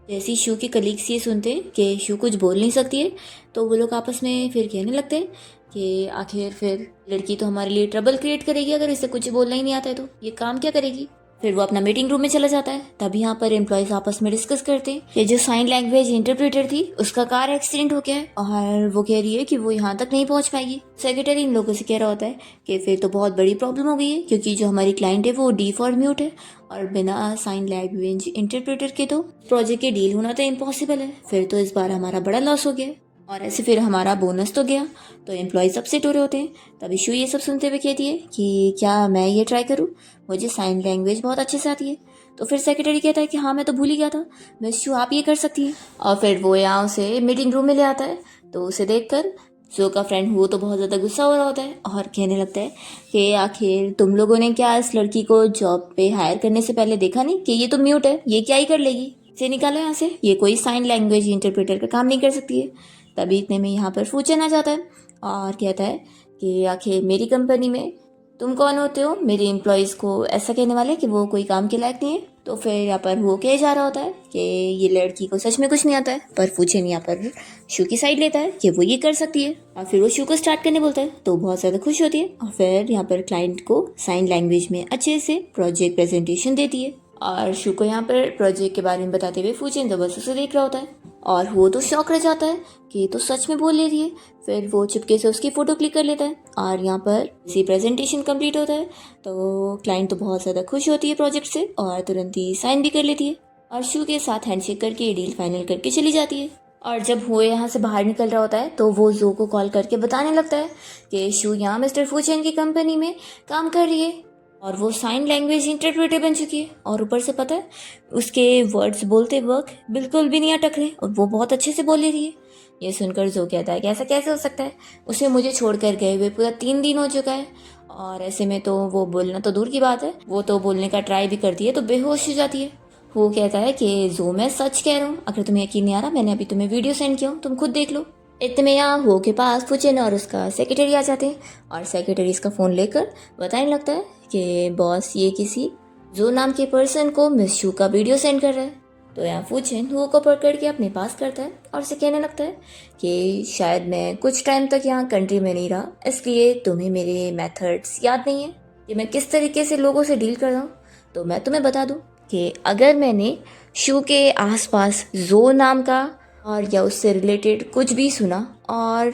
जैसे शू के कलीग्स ये सुनते कि शू कुछ बोल नहीं सकती है तो वो लोग आपस में फिर कहने लगते हैं कि आखिर फिर लड़की तो हमारे लिए ट्रबल क्रिएट करेगी, अगर इसे कुछ बोलना ही नहीं आता है तो ये काम क्या करेगी। फिर वो अपना मीटिंग रूम में चला जाता है। तब यहाँ पर एम्प्लॉयज आपस में डिस्कस करते हैं कि जो साइन लैंग्वेज इंटरप्रेटर थी उसका कार एक्सीडेंट हो गया है और वो कह रही है कि वो यहाँ तक नहीं पहुँच पाएगी। सेक्रेटरी इन लोगों से कह रहा होता है कि फिर तो बहुत बड़ी प्रॉब्लम हो गई है, क्योंकि जो हमारी क्लाइंट है वो डीफ और म्यूट है और बिना साइन लैंग्वेज इंटरप्रेटर के तो प्रोजेक्ट के डील होना तो इम्पॉसिबल है। फिर तो इस बार हमारा बड़ा लॉस हो गया और ऐसे फिर हमारा बोनस तो गया। तो एम्प्लॉयज अपसेट हो रहे होते हैं। तब इशू ये सब सुनते हुए कहती है कि क्या मैं ये ट्राई करूँ, मुझे साइन लैंग्वेज बहुत अच्छे से आती है। तो फिर सेक्रेटरी कहता है कि हाँ मैं तो भूल ही गया था, मिस शू आप ये कर सकती हैं। और फिर वो यहाँ उसे मीटिंग रूम में ले आता है। तो उसे देखकर जो का फ्रेंड वो तो बहुत ज़्यादा गुस्सा हो रहा होता है और कहने लगता है कि आखिर तुम लोगों ने क्या इस लड़की को जॉब पे हायर करने से पहले देखा नहीं कि ये तो म्यूट है, ये क्या ही कर लेगी, इसे निकालो यहाँ से, ये कोई साइन लैंग्वेज इंटरप्रेटर का काम नहीं कर सकती है। तभी इतने में यहाँ पर फूचन आ जाता है और कहता है कि आखिर मेरी कंपनी में तुम कौन होते हो मेरे एम्प्लॉयज़ को ऐसा कहने वाले कि वो कोई काम के लायक नहीं है। तो फिर यहाँ पर वो कह जा रहा होता है कि ये लड़की को सच में कुछ नहीं आता है, पर फूचन यहाँ पर शू की साइड लेता है कि वो ये कर सकती है और फिर वो शू को स्टार्ट करने बोलता है। तो बहुत ज़्यादा खुश होती है और फिर यहाँ पर क्लाइंट को साइन लैंग्वेज में अच्छे से प्रोजेक्ट प्रेजेंटेशन देती है और शू को यहाँ पर प्रोजेक्ट के बारे में बताते हुए फूचन तो बस उसे देख रहा होता है और वो तो शॉक रह जाता है कि तो सच में बोल ले रही है। फिर वो चुपके से उसकी फ़ोटो क्लिक कर लेता है और यहाँ पर इसी प्रेजेंटेशन कंप्लीट होता है। तो क्लाइंट तो बहुत ज़्यादा खुश होती है प्रोजेक्ट से और तुरंत ही साइन भी कर लेती है और शू के साथ हैंडशेक करके ये डील फाइनल करके चली जाती है। और जब वो यहाँ से बाहर निकल रहा होता है तो वो जो को कॉल करके बताने लगता है कि शू यहाँ मिस्टर फूचन की कंपनी में काम कर रही है और वो साइन लैंग्वेज इंटरप्रेटर बन चुकी है और ऊपर से पता है उसके वर्ड्स बोलते वक्त बिल्कुल भी नहीं अटक रहे और वो बहुत अच्छे से बोल ले रही है। ये सुनकर जो कहता है कि ऐसा कैसे हो सकता है, उसे मुझे छोड़कर गए हुए पूरा 3 दिन हो चुका है और ऐसे में तो वो बोलना तो दूर की बात है, वो तो बोलने का ट्राई भी करती है तो बेहोश हो जाती है। वो कहता है कि जो मैं सच कह रहा हूँ, अगर तुम्हें यकीन नहीं आ रहा मैंने अभी तुम्हें वीडियो सेंड किया हूँ, तुम खुद देख लो। इतने में यहाँ हो के पास फुचन और उसका सेक्रेटरी आ जाते हैं और सेक्रेटरी इसका फ़ोन लेकर बताने लगता है कि बॉस ये किसी जो नाम के पर्सन को मिस शू का वीडियो सेंड कर रहा है। तो यहाँ फुचन वो को पकड़ के अपने पास करता है और उसे कहने लगता है कि शायद मैं कुछ टाइम तक यहाँ कंट्री में नहीं रहा, इसलिए तुम्हें मेरे मेथड्स याद नहीं है कि मैं किस तरीके से लोगों से डील कर रहा हूँ। तो मैं तुम्हें बता दूँ कि अगर मैंने शू के आसपास जो नाम का और या उससे रिलेटेड कुछ भी सुना और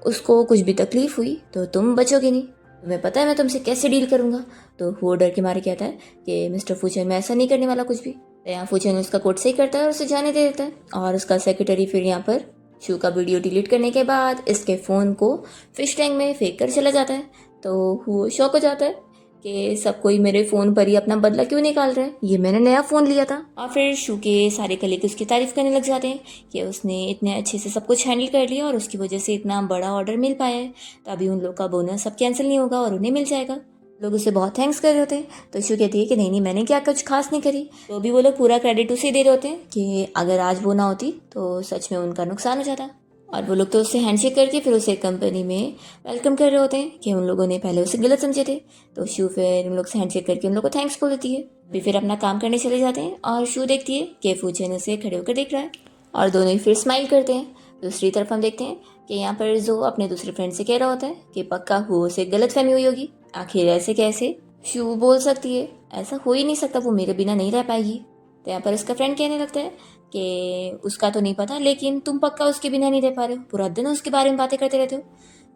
उसको कुछ भी तकलीफ हुई तो तुम बचोगे नहीं, तुम्हें पता है मैं तुमसे कैसे डील करूँगा। तो वो डर के मारे कहता है कि मिस्टर फूचन मैं ऐसा नहीं करने वाला कुछ भी। तो यहाँ फूचन उसका कोट सही करता है और उसे जाने दे देता है और उसका सेक्रेटरी फिर यहाँ पर शू का वीडियो डिलीट करने के बाद इसके फ़ोन को फिश टैंक में फेंक कर चला जाता है। तो वो शॉक हो जाता है कि सब कोई मेरे फ़ोन पर ही अपना बदला क्यों निकाल रहा है, ये मैंने नया फ़ोन लिया था। और फिर शू के सारे कलीग उसकी तारीफ़ करने लग जाते हैं कि उसने इतने अच्छे से सब कुछ हैंडल कर लिया और उसकी वजह से इतना बड़ा ऑर्डर मिल पाया है, तो अभी उन लोग का बोनस अब कैंसिल नहीं होगा और उन्हें मिल जाएगा। लोग उसे बहुत थैंक्स कर रहे होते हैं। तो शू कहती है कि नहीं मैंने क्या कुछ खास नहीं करी। तो भी वो लोग पूरा क्रेडिट उसे दे रहे होते हैं कि अगर आज वो ना होती तो सच में उनका नुकसान हो जाता। और वो लोग तो उससे हैंडशेक करके फिर उसे कंपनी में वेलकम कर रहे होते हैं कि उन लोगों ने पहले उसे गलत समझे थे। तो शू फिर उन लोग से हैंडशेक करके उन लोग को थैंक्स बोल देती है। भी फिर अपना काम करने चले जाते हैं और शू देखती है कि फूचन उसे खड़े होकर देख रहा है और दोनों ही फिर स्माइल करते हैं। दूसरी तरफ हम देखते हैं कि यहाँ पर जो अपने दूसरे फ्रेंड से कह रहा होता है कि पक्का वो उसे गलत फहमी हुई होगी, आखिर ऐसे कैसे शू बोल सकती है, ऐसा हो ही नहीं सकता, वो मेरे बिना नहीं रह पाएगी। तो यहाँ पर उसका फ्रेंड कहने लगता है कि उसका तो नहीं पता लेकिन तुम पक्का उसके बिना नहीं रह पा रहे हो, पूरा दिन उसके बारे में बातें करते रहते हो।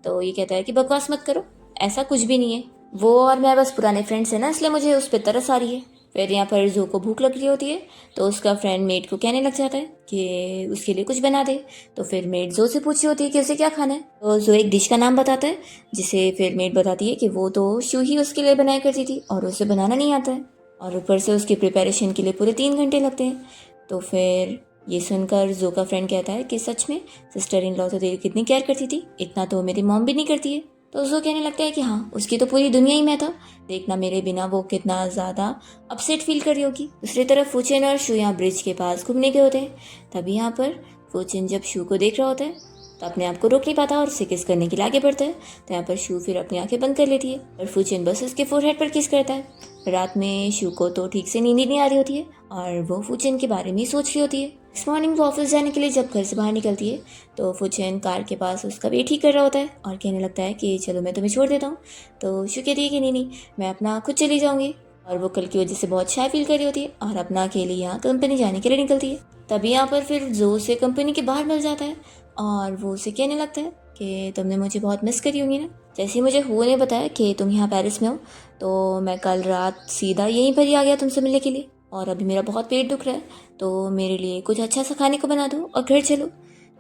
तो ये कहता है कि बकवास मत करो, ऐसा कुछ भी नहीं है, वो और मैं बस पुराने फ्रेंड्स हैं ना, इसलिए मुझे उस पर तरस आ रही है। फिर यहाँ पर जो को भूख लग रही होती है तो उसका फ्रेंड मेड को कहने लग जाता है कि उसके लिए कुछ बना दे। तो फिर मेड जो से पूछी होती है कि उसे क्या खाना है। तो जो एक डिश का नाम बताता है जिसे फिर मेड बताती है कि वो तो शू ही उसके लिए बनाया करती थी और उसे बनाना नहीं आता है और ऊपर से उसकी प्रिपरेशन के लिए पूरे 3 घंटे लगते हैं। तो फिर ये सुनकर जो का फ्रेंड कहता है कि सच में सिस्टर इन लॉ तो तेरी कितनी केयर करती थी, इतना तो मेरी मॉम भी नहीं करती है। तो जो कहने लगता है कि हाँ उसकी तो पूरी दुनिया ही मैं था, देखना मेरे बिना वो कितना ज़्यादा अपसेट फील कर रही होगी। दूसरी तरफ फूचन और शू यहाँ ब्रिज के पास घूमने गए होते हैं। तभी यहाँ पर फूचन जब शू को देख रहा होता है तो अपने आप को रोक नहीं पाता और उसे किस करने के लिए आगे बढ़ता है। तो यहाँ पर शू फिर अपनी आंखें बंद कर लेती है और फूचन बस उसके फोरहेड पर किस करता है। रात में शू को तो ठीक से नींद ही नहीं आ रही होती है और वो फूचन के बारे में ही सोच रही होती है। इस मॉर्निंग वो ऑफिस जाने के लिए जब घर से बाहर निकलती है तो फुचेन कार के पास उसका वेट ही कर रहा होता है और कहने लगता है कि चलो मैं तुम्हें छोड़ देता हूँ। तो शू कहती है कि नहीं नहीं, मैं अपना खुद चली जाऊँगी। और वो कल की वजह से बहुत शाय फील कर रही होती है और अपना अकेले यहाँ कंपनी जाने के लिए निकलती है। तभी यहाँ पर फिर जो उसे कंपनी के बाहर मिल जाता है और वो उसे कहने लगता है कि तुमने मुझे बहुत मिस करी होगी ना। जैसे ही मुझे हु ने बताया कि तुम यहाँ पेरिस में हो तो मैं कल रात सीधा यहीं पर ही आ गया तुमसे मिलने के लिए। और अभी मेरा बहुत पेट दुख रहा है तो मेरे लिए कुछ अच्छा सा खाने को बना दो और घर चलो।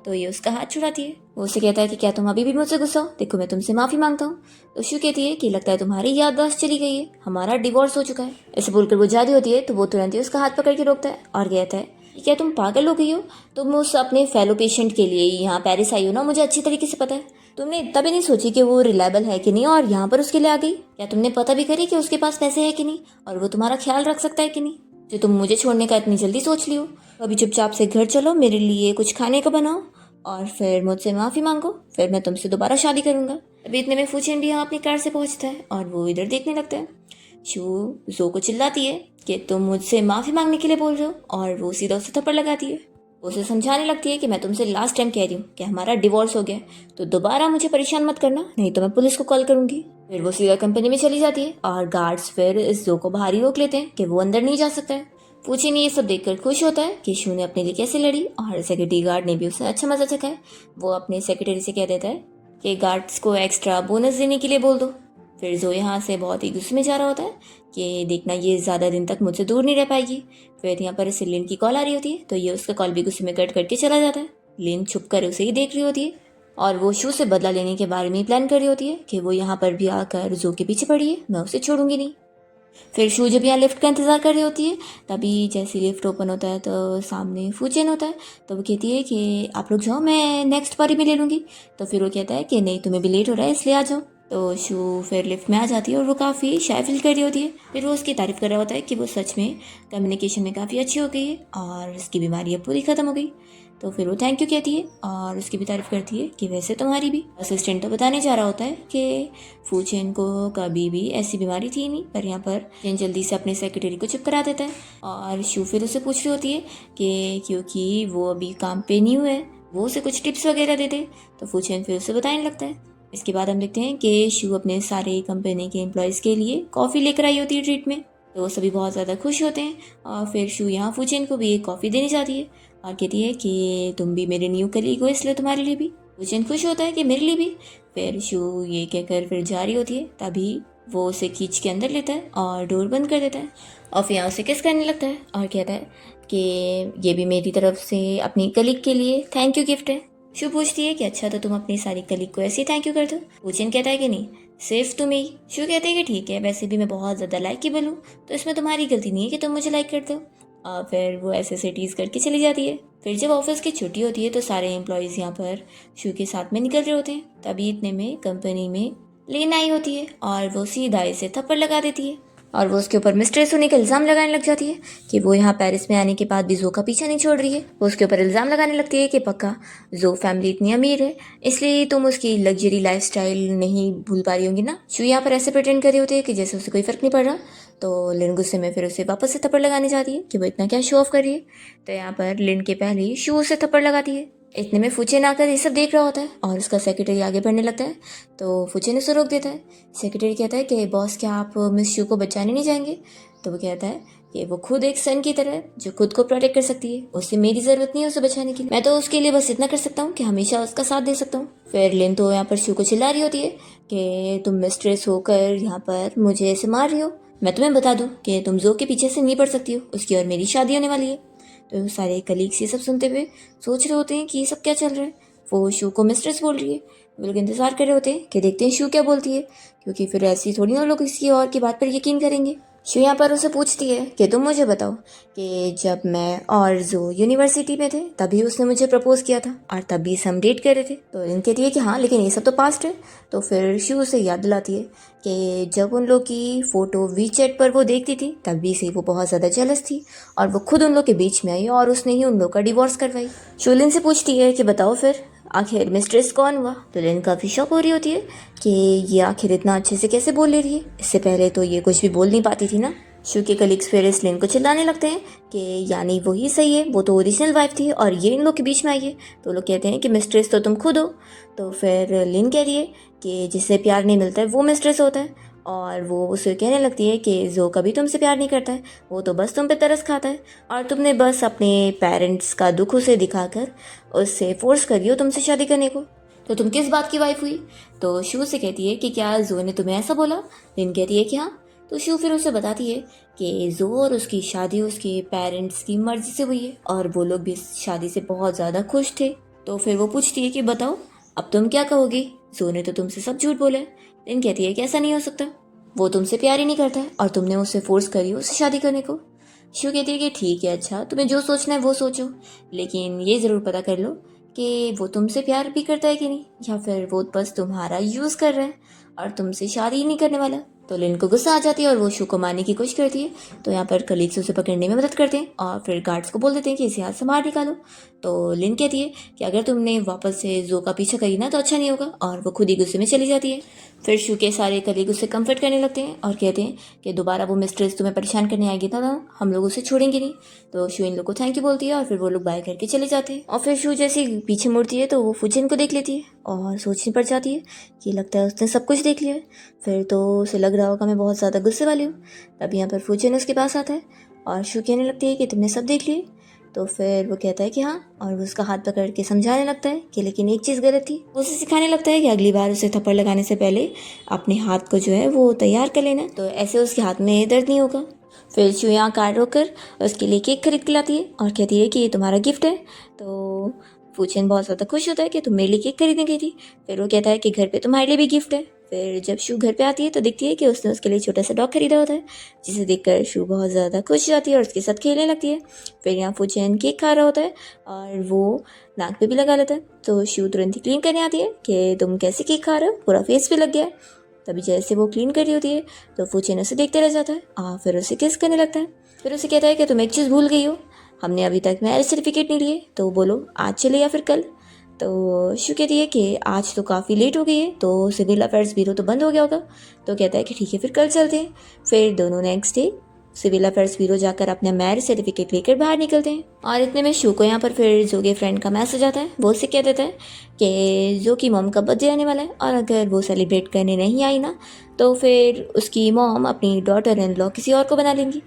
तो ये उसका हाथ छुड़ाती है। वो उसे कहता है कि क्या तुम अभी भी मुझसे गुस्सा हो? देखो मैं तुमसे माफ़ी मांगता हूँ। तो शू कहती है कि लगता है तुम्हारी याददाश्त चली गई है, हमारा डिवोर्स हो चुका है। ऐसे बोलकर वो जा रही होती है तो वो तुरंत ही उसका हाथ पकड़ के रोकता है और कहता है कि क्या तुम पागल हो गई हो? तुम उस अपने फेलो पेशेंट के लिए यहाँ पेरिस आई हो ना, मुझे अच्छी तरीके से पता है। तुमने इतना भी नहीं सोची कि वो रिलायबल है कि नहीं और यहाँ पर उसके लिए आ गई? क्या तुमने पता भी करी कि उसके पास पैसे है कि नहीं और वो तुम्हारा ख्याल रख सकता है कि नहीं, जो तुम मुझे छोड़ने का इतनी जल्दी सोच लियो? तो अभी चुपचाप से घर चलो, मेरे लिए कुछ खाने को बनाओ और फिर मुझसे माफ़ी मांगो, फिर मैं तुमसे दोबारा शादी करूंगा। अभी इतने में फुचेन भी यहाँ अपनी कार से पहुंचता है और वो इधर देखने लगता है। शू जो को चिल्लाती है कि तुम मुझसे माफ़ी मांगने के लिए बोल रहे हो और वो सीधा उसे थप्पड़ लगाती है। वो उसे समझाने लगती है कि मैं तुमसे लास्ट टाइम कह रही हूँ कि हमारा डिवोर्स हो गया तो दोबारा मुझे परेशान मत करना, नहीं तो मैं पुलिस को कॉल करूंगी। फिर वो सीधा कंपनी में चली जाती है और गार्ड्स फिर इस जो को बाहर ही रोक लेते हैं कि वो अंदर नहीं जा सकता है। फुचेन ये सब देखकर खुश होता है कि शू ने अपने लिए कैसे लड़ी और सेक्रेटरी गार्ड ने भी उसे अच्छा मजा चखाया। वो अपने सेक्रेटरी से कह देता है कि गार्ड्स को एक्स्ट्रा बोनस देने के लिए बोल दो। फिर जो यहाँ से बहुत ही गुस्से में जा रहा होता है कि देखना ये ज़्यादा दिन तक मुझसे दूर नहीं रह पाएगी। फिर यहाँ पर इसे लिन की कॉल आ रही होती है तो ये उसका कॉल भी गुस्से में कट करके चला जाता है। लिन छुप कर उसे ही देख रही होती है और वो शू से बदला लेने के बारे में प्लान कर रही होती है कि वो यहाँ पर भी आकर जो के पीछे पड़ी है, मैं उसे छोड़ूंगी नहीं। फिर शू जब यहाँ लिफ्ट का इंतज़ार कर रही होती है तभी जैसे लिफ्ट ओपन होता है तो सामने फुचेन होता है। तो वो कहती है कि आप लोग जाओ, मैं नेक्स्ट बारी में ले लूँगी। तो फिर वो कहता है कि नहीं, तुम्हें भी लेट हो रहा है इसलिए आ जाओ। तो शू फिर लिफ्ट में आ जाती है और वो काफ़ी शाय फील कर रही होती है। फिर वो उसकी तारीफ़ कर रहा होता है कि वो सच में कम्युनिकेशन में काफ़ी अच्छी हो गई है और उसकी बीमारी अब पूरी ख़त्म हो गई। तो फिर वो थैंक यू कहती है और उसकी भी तारीफ़ करती है कि वैसे तुम्हारी भी। असिस्टेंट तो बताने जा रहा होता है कि फुचेन को कभी भी ऐसी बीमारी थी नहीं, पर यहाँ पर चेन जल्दी से अपने सेक्रेटरी को चुप करा देता है। और शू फिर उसे पूछ रही होती है कि क्योंकि वो अभी काम पे न्यू है वो उसे कुछ टिप्स वगैरह दे दे। तो फुचेन फिर उसे बताने लगता है। इसके बाद हम देखते हैं कि शू अपने सारे कंपनी के एम्प्लॉयज़ के लिए कॉफ़ी लेकर आई होती है ट्रीट में। तो वो सभी बहुत ज़्यादा खुश होते हैं और फिर शू यहाँ फुचेन को भी एक कॉफ़ी देनी चाहती है और कहती है कि तुम भी मेरे न्यू कलीग हो इसलिए तुम्हारे लिए भी। फुचेन खुश होता है कि मेरे लिए भी। फिर शू ये कहकर फिर जा रही होती है तभी वो उसे खींच के अंदर लेता है और डोर बंद कर देता है और फिर यहाँ उसे किस करने लगता है और कहता है कि ये भी मेरी तरफ से अपनी कलीग के लिए थैंक यू गिफ्ट है। शू पूछती है कि अच्छा तो तुम अपनी सारी कलीग को ऐसे ही थैंक यू कर दो। फुचेन कहता है कि नहीं, सिर्फ तुम ही। शू कहते हैं कि ठीक है, वैसे भी मैं बहुत ज़्यादा लाइकेबल हूँ तो इसमें तुम्हारी गलती नहीं है कि तुम मुझे लाइक करते हो। और फिर वो ऐसे टीज करके चली जाती है। फिर जब ऑफिस की छुट्टी होती है तो सारे एम्प्लॉयज़ यहाँ पर शू के साथ में निकल रहे होते हैं। तभी इतने में कंपनी में लेन आई होती है और वो सीधा इसे थप्पड़ लगा देती है और वो उसके ऊपर मिस्ट्रेस होने का इल्ज़ाम लगाने लग जाती है कि वो यहाँ पेरिस में आने के बाद भी जो का पीछा नहीं छोड़ रही है। वो उसके ऊपर इल्ज़ाम लगाने लगती है कि पक्का जो फैमिली इतनी अमीर है इसलिए तुम उसकी लग्जरी लाइफस्टाइल नहीं भूल पा रही होंगी ना। शू यहाँ पर ऐसे प्रिटेंड कर रही होती है कि जैसे उसे कोई फ़र्क नहीं पड़ रहा। तो लिन गुस्से में फिर उसे वापस से थप्पड़ लगाने जाती है कि वो इतना क्या शो ऑफ कर रही है। तो यहाँ पर लिन के पहले ही शू उसे थप्पड़ लगाती है। इतने में फुचेन आकर ये सब देख रहा होता है और उसका सेक्रेटरी आगे बढ़ने लगता है तो फुचेन उसे रोक देता है। सेक्रेटरी कहता है कि बॉस क्या आप मिस शू को बचाने नहीं जाएंगे? तो वो कहता है कि वो खुद एक सन की तरह है जो खुद को प्रोटेक्ट कर सकती है, उससे मेरी ज़रूरत नहीं है उसे बचाने की। मैं तो उसके लिए बस इतना कर सकता हूँ कि हमेशा उसका साथ दे सकता हूँ। फिर लिन तो यहाँ पर शू को चिल्ला रही होती है कि तुम मिस्ट्रेस होकर यहाँ पर मुझे ऐसे मार रही हो। मैं तुम्हें बता दूँ कि तुम जो के पीछे से नहीं पड़ सकती हो, उसकी और मेरी शादी होने वाली है। तो सारे कलीग्स ये सब सुनते हुए सोच रहे होते हैं कि ये सब क्या चल रहा है। वो शू को मिस्ट्रेस बोल रही है। वो लोग इंतज़ार कर रहे होते हैं कि देखते हैं शू क्या बोलती है, क्योंकि फिर ऐसी थोड़ी ना लोग किसी और की बात पर यकीन करेंगे। शू यहाँ पर उसे पूछती है कि तुम मुझे बताओ कि जब मैं और जो यूनिवर्सिटी में थे तभी उसने मुझे प्रपोज किया था और तभी से हम डेट कर रहे थे। तो लिन कहती है कि हाँ लेकिन ये सब तो पास्ट है। तो फिर शू उसे याद दिलाती है कि जब उन लोग की फ़ोटो वीचैट पर वो देखती थी तभी से वो बहुत ज़्यादा जेलस थी और वो खुद उन लोग के बीच में आई और उसने ही उन लोग का डिवोर्स करवाई। शू लिन से पूछती है कि बताओ फिर आखिर मिस्ट्रेस कौन हुआ। तो लिन काफ़ी शॉक हो रही होती है कि ये आखिर इतना अच्छे से कैसे बोल ले रही है, इससे पहले तो ये कुछ भी बोल नहीं पाती थी ना। शू के कलीग्स फिर इस लिन को चिल्लाने लगते हैं कि यानी वही सही है, वो तो ओरिजिनल वाइफ थी और ये इन लोग के बीच में आई है। तो लोग कहते हैं कि मिस्ट्रेस तो तुम खुद हो। तो फिर लिन कह रही है कि जिससे प्यार नहीं मिलता है वो मिस्ट्रेस होता है, और वो उसे कहने लगती है कि जो कभी तुमसे प्यार नहीं करता है वो तो बस तुम पे तरस खाता है, और तुमने बस अपने पेरेंट्स का दुख उसे दिखाकर उससे फोर्स करी हो तुमसे शादी करने को। तो तुम किस बात की वाइफ हुई? तो शू से कहती है कि क्या जो ने तुम्हें ऐसा बोला? लिन कहती है कि हाँ। तो शू फिर उसे बताती है कि जो और उसकी शादी उसके पेरेंट्स की मर्जी से हुई है और वो लोग भी इस शादी से बहुत ज़्यादा खुश थे। तो फिर वो पूछती है कि बताओ अब तुम क्या कहोगी, जो ने तो तुमसे सब झूठ बोला है। लिन कहती है कि ऐसा नहीं हो सकता, वो तुमसे प्यार ही नहीं करता है और तुमने उससे फोर्स करी उससे शादी करने को। शू कहती है कि ठीक है, अच्छा तुम्हें जो सोचना है वो सोचो, लेकिन ये ज़रूर पता कर लो कि वो तुमसे प्यार भी करता है कि नहीं, या फिर वो बस तुम्हारा यूज़ कर रहा है और तुमसे शादी ही नहीं करने वाला। तो लिन को गुस्सा आ जाती है और वो शू को मारने की कोशिश करती है। तो यहाँ पर कलीग्स उसे पकड़ने में मदद करते हैं और फिर गार्ड्स को बोल देते हैं कि इसे हाथ से बाहर निकालो। तो लिन कहती है कि अगर तुमने वापस से जो का पीछा करी ना तो अच्छा नहीं होगा, और वो खुद ही गुस्से में चली जाती है। फिर शू के सारे कलीग उसे कंफर्ट करने लगते हैं और कहते हैं कि दोबारा वो मिस्ट्रेस तुम्हें परेशान करने आएगी ना हम लोग उसे छोड़ेंगे नहीं। तो शू इन लोग को थैंक यू बोलती है और फिर वो लोग बाय करके चले जाते हैं। और फिर शू जैसे पीछे मुड़ती है तो वो फुजिन को देख लेती है और सोचने पड़ जाती है कि लगता है उसने सब कुछ देख लिया है, फिर तो उसे लग रहा होगा मैं बहुत ज़्यादा गुस्से वाली हूँ। तब यहाँ पर फुजिन उसके पास आता है और शू कहने लगती है कि तुमने सब देख लिए। तो फिर वो कहता है कि हाँ, और वो उसका हाथ पकड़ के समझाने लगता है कि लेकिन एक चीज़ गलत थी। वो उसे सिखाने लगता है कि अगली बार उसे थप्पड़ लगाने से पहले अपने हाथ को जो है वो तैयार कर लेना, तो ऐसे उसके हाथ में दर्द नहीं होगा। फिर शू यहाँ कार रोककर उसके लिए केक खरीद के लाती है और कहती है कि ये तुम्हारा गिफ्ट है। तो फूचेन बहुत ज़्यादा खुश होता है कि तुम मेरे लिए केक खरीदने गई थी। फिर वो कहता है कि घर पे तुम्हारे लिए भी गिफ्ट है। फिर जब शू घर पे आती है तो दिखती है कि उसने उसके लिए छोटा सा डॉग खरीदा होता है, जिसे देखकर शू बहुत ज़्यादा खुश हो जाती है और उसके साथ खेलने लगती है। फिर यहाँ फूचेन केक खा रहा होता है और वो नाक पे भी लगा लेता है। तो शू तुरंत ही क्लीन करने आती है कि तुम कैसे केक खा रहे हो, पूरा फेस पे लग गया है। तभी जैसे वो क्लीन कर रही होती है तो फूचेन उसे देखते रह जाता है और फिर उसे किस करने लगता है। फिर उसे कहता है कि तुम एक चीज़ भूल गई हो, हमने अभी तक मैरिज सर्टिफिकेट नहीं लिए, तो बोलो आज चले या फिर कल। तो शू कहती है कि आज तो काफ़ी लेट हो गई है, तो सिविल अफेयर्स ब्यूरो तो बंद हो गया होगा। तो कहता है कि ठीक है फिर कल चलते हैं। फिर दोनों next day civil affairs bureau जाकर अपना मैरिज सर्टिफिकेट लेकर बाहर निकलते हैं। और इतने में शू को यहाँ पर फिर जो के फ्रेंड का मैसेज आता है। वो उससे कह देता है कि जो की मॉम का बर्थडे आने वाला है और अगर वो सेलिब्रेट करने नहीं आई ना तो फिर उसकी मॉम अपनी डॉटर इन लॉ किसी और को बना लेंगी।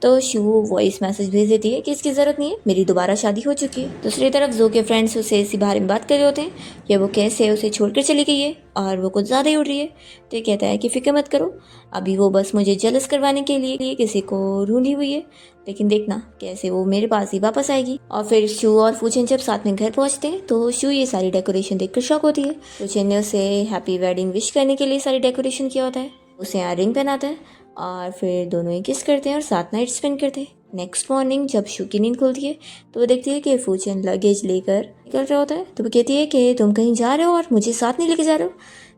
तो शू वॉइस मैसेज भेज देती है कि इसकी ज़रूरत नहीं है, मेरी दोबारा शादी हो चुकी है। दूसरी तरफ जो के फ्रेंड्स उसे इसी बारे में बात कर रहे होते हैं कि वो कैसे उसे छोड़कर चली गई है और वो कुछ ज़्यादा ही उड़ रही है। तो ये कहता है कि फिक्र मत करो, अभी वो बस मुझे जेलस करवाने के लिए किसी को ढूंढी हुई है, लेकिन देखना कैसे वो मेरे पास ही वापस आएगी। और फिर शू और फूचेन जब साथ में घर पहुंचते हैं तो शू ये सारी डेकोरेशन देखकर शॉक होती है। फूचेन ने उसे हैप्पी वेडिंग विश करने के लिए सारी डेकोरेशन किया होता है, उसे यहाँ रिंग पहनाता है और फिर दोनों ही किस करते हैं और साथ नाइट स्पेंड करते हैं। नेक्स्ट मॉर्निंग जब शू की नींद खुलती है तो वो देखती है कि फूचेन लगेज लेकर निकल रहा होता है। तो वो कहती है कि तुम कहीं जा रहे हो और मुझे साथ नहीं लेके जा रहे हो।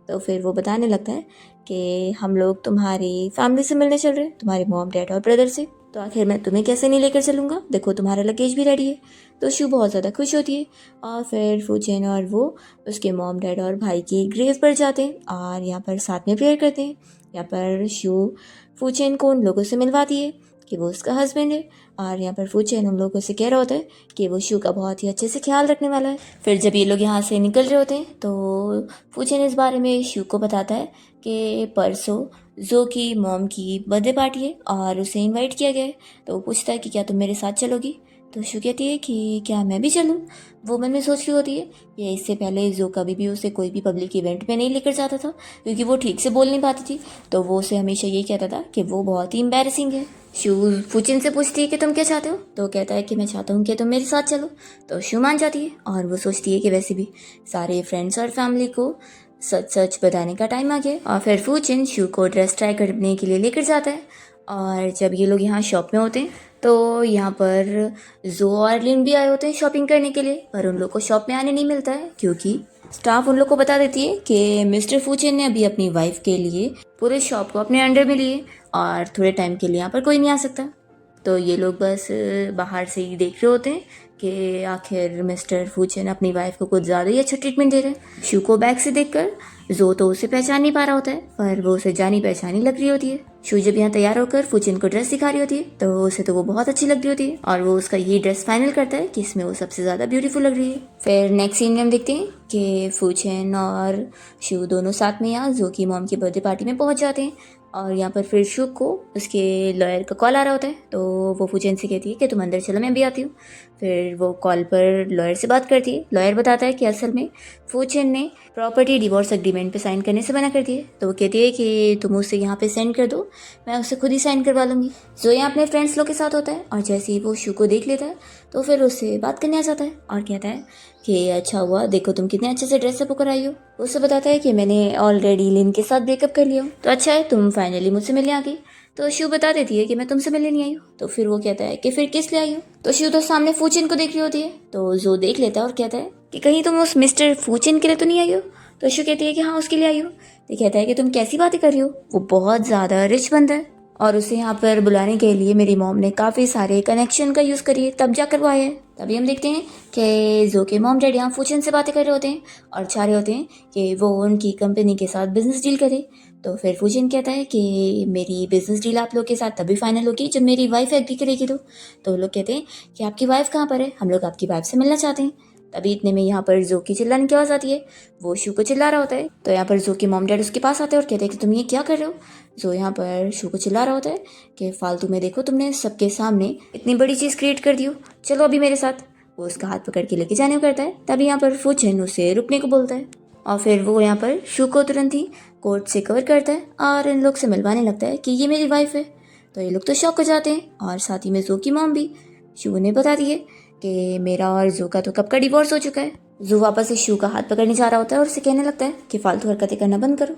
तो फिर वो बताने लगता है कि हम लोग तुम्हारी फैमिली से मिलने चल रहे हैं, तुम्हारे मॉम डैड और ब्रदर से। तो आखिर मैं तुम्हें कैसे नहीं लेकर चलूँगा, देखो तुम्हारा लगेज भी रेडी है। तो शू बहुत ज़्यादा खुश होती है और फिर फूचेन और वो उसके मॉम डैड और भाई की ग्रेव पर जाते हैं और यहाँ पर साथ में प्रेयर करते हैं। यहाँ पर शू फूचेन को उन लोगों से मिलवाती है कि वो उसका हस्बैंड है और यहाँ पर फूचेन उन लोगों से कह रहा होता है कि वो शू का बहुत ही अच्छे से ख्याल रखने वाला है। फिर जब ये लोग यहाँ से निकल रहे होते हैं तो फूचेन इस बारे में शू को बताता है कि परसों जो की मॉम की बर्थडे पार्टी है और उसे इनवाइट किया गया है। तो वो पूछता है कि क्या तुम मेरे साथ चलोगी। तो शू कहती है कि क्या मैं भी चलूँ। वो मन में सोच रही होती है कि इससे पहले जो कभी भी उसे कोई भी पब्लिक इवेंट में नहीं लेकर जाता था क्योंकि वो ठीक से बोल नहीं पाती थी, तो वो उसे हमेशा यही कहता था कि वो बहुत ही एम्बैरेसिंग है। शू फूचिन से पूछती है कि तुम क्या चाहते हो। तो कहता है कि मैं चाहता हूँ कि तुम मेरे साथ चलो। तो शू मान जाती है और वो सोचती है कि वैसे भी सारे फ्रेंड्स और फैमिली को सच सच बताने का टाइम आ गया। और फिर फूचिन शू को ड्रेस ट्राई करने के लिए लेकर जाता है और जब ये लोग यहाँ शॉप में होते हैं तो यहाँ पर जो और लिन भी आए होते हैं शॉपिंग करने के लिए, पर उन लोग को शॉप में आने नहीं मिलता है क्योंकि स्टाफ उन लोग को बता देती है कि मिस्टर फूचेन ने अभी अपनी वाइफ के लिए पूरे शॉप को अपने अंडर में लिए और थोड़े टाइम के लिए यहाँ पर कोई नहीं आ सकता। तो ये लोग बस बाहर से ही देख रहे होते हैं कि आखिर मिस्टर फूचेन अपनी वाइफ को कुछ ज़्यादा ही अच्छा ट्रीटमेंट दे रहे हैं। शू को बैक से देखकर जो तो उसे पहचान नहीं पा रहा होता है, पर वो उसे जानी पहचानी लग रही होती है। शू जब यहाँ तैयार होकर फूचिन को ड्रेस दिखा रही होती है तो उसे तो वो बहुत अच्छी लग रही होती है और वो उसका ये ड्रेस फाइनल करता है कि इसमें वो सबसे ज़्यादा ब्यूटीफुल लग रही है। फिर नेक्स्ट सीन में हम देखते हैं कि फूचिन और शू दोनों साथ में यहाँ जो की मॉम की बर्थडे पार्टी में पहुँच जाते हैं और यहाँ पर फिर शू को उसके लॉयर का कॉल आ रहा होता है तो वो फूचिन से कहती है कि तुम अंदर चलो, मैं भी आती हूँ। फिर वो कॉल पर लॉयर से बात करती है। लॉयर बताता है कि असल में फूचिन ने प्रॉपर्टी डिवोर्स एग्रीमेंट पे साइन करने से मना कर दिया। तो वो कहती है कि तुम उसे यहाँ पे सेंड कर दो, मैं उसे खुद ही साइन करवा लूँगी। जो यहाँ अपने फ्रेंड्स लोग के साथ होता है और जैसे ही वो शू को देख लेता है तो फिर उससे बात करने आ जाता है और कहता है कि अच्छा हुआ, देखो तुम कितने अच्छे से ड्रेसअप होकर आई हो। उससे बताता है कि मैंने ऑलरेडी लिन के साथ ब्रेकअप कर लिया हूँ, तो अच्छा है तुम फाइनली मुझसे मिलने आ गई। तो शू बता देती है कि मैं तुमसे मिलने नहीं आई हूँ। तो फिर वो कहता है कि फिर किस लिए आई हो। तो शू तो सामने फूचिन को देख रही होती है तो जो देख लेता है और कहता है कि कहीं तुम उस मिस्टर फूचिन के लिए तो नहीं आई हो। तो शू कहती है कि हाँ उसके लिए आई हो। तो कहता है कि तुम कैसी बातें कर रही हो, वो बहुत ज़्यादा रिच बंदा है और उसे यहाँ पर बुलाने के लिए मेरी मॉम ने काफ़ी सारे कनेक्शन का यूज़ करिए तब जाकर वो आया है। तभी हम देखते हैं कि जो के मॉम डैडी यहाँ फूचिन से बातें कर रहे होते हैं और चाह रहे होते हैं कि वो उनकी कंपनी के साथ बिजनेस डील करे। तो फिर फूचिन कहता है कि मेरी बिजनेस डील आप लोग के साथ तभी फाइनल होगी जब मेरी वाइफ एग्री करेगी। तो लोग कहते हैं कि आपकी वाइफ कहाँ पर है, हम लोग आपकी वाइफ से मिलना चाहते हैं। तभी इतने में यहाँ पर जो की चिल्लाने की आवाज़ आती है। वो शू को चिल्ला रहा होता है तो यहाँ पर जो की मॉम डैड उसके पास आते हैं और कहते हैं कि तुम ये क्या कर रहे हो। जो यहाँ पर शू को चिल्ला रहा होता है कि फालतू में देखो तुमने सबके सामने इतनी बड़ी चीज़ क्रिएट कर दी हो, चलो अभी मेरे साथ। वो उसका हाथ पकड़ के लेके जाने को करता है। तभी यहाँ पर फूचिन उसे रुकने को बोलता है और फिर वो यहाँ पर शू को तुरंत ही कोर्ट से कवर करता है और इन लोग से मिलवाने लगता है कि ये मेरी वाइफ है। तो ये लोग तो शॉक हो जाते हैं और साथ ही में जो की मॉम भी। शू ने बता दिए कि मेरा और जू का तो कब का डिवोर्स हो चुका है। जू वापस से शू का हाथ पकड़ने जा रहा होता है और उसे कहने लगता है कि फालतू हरकतें करना बंद करो।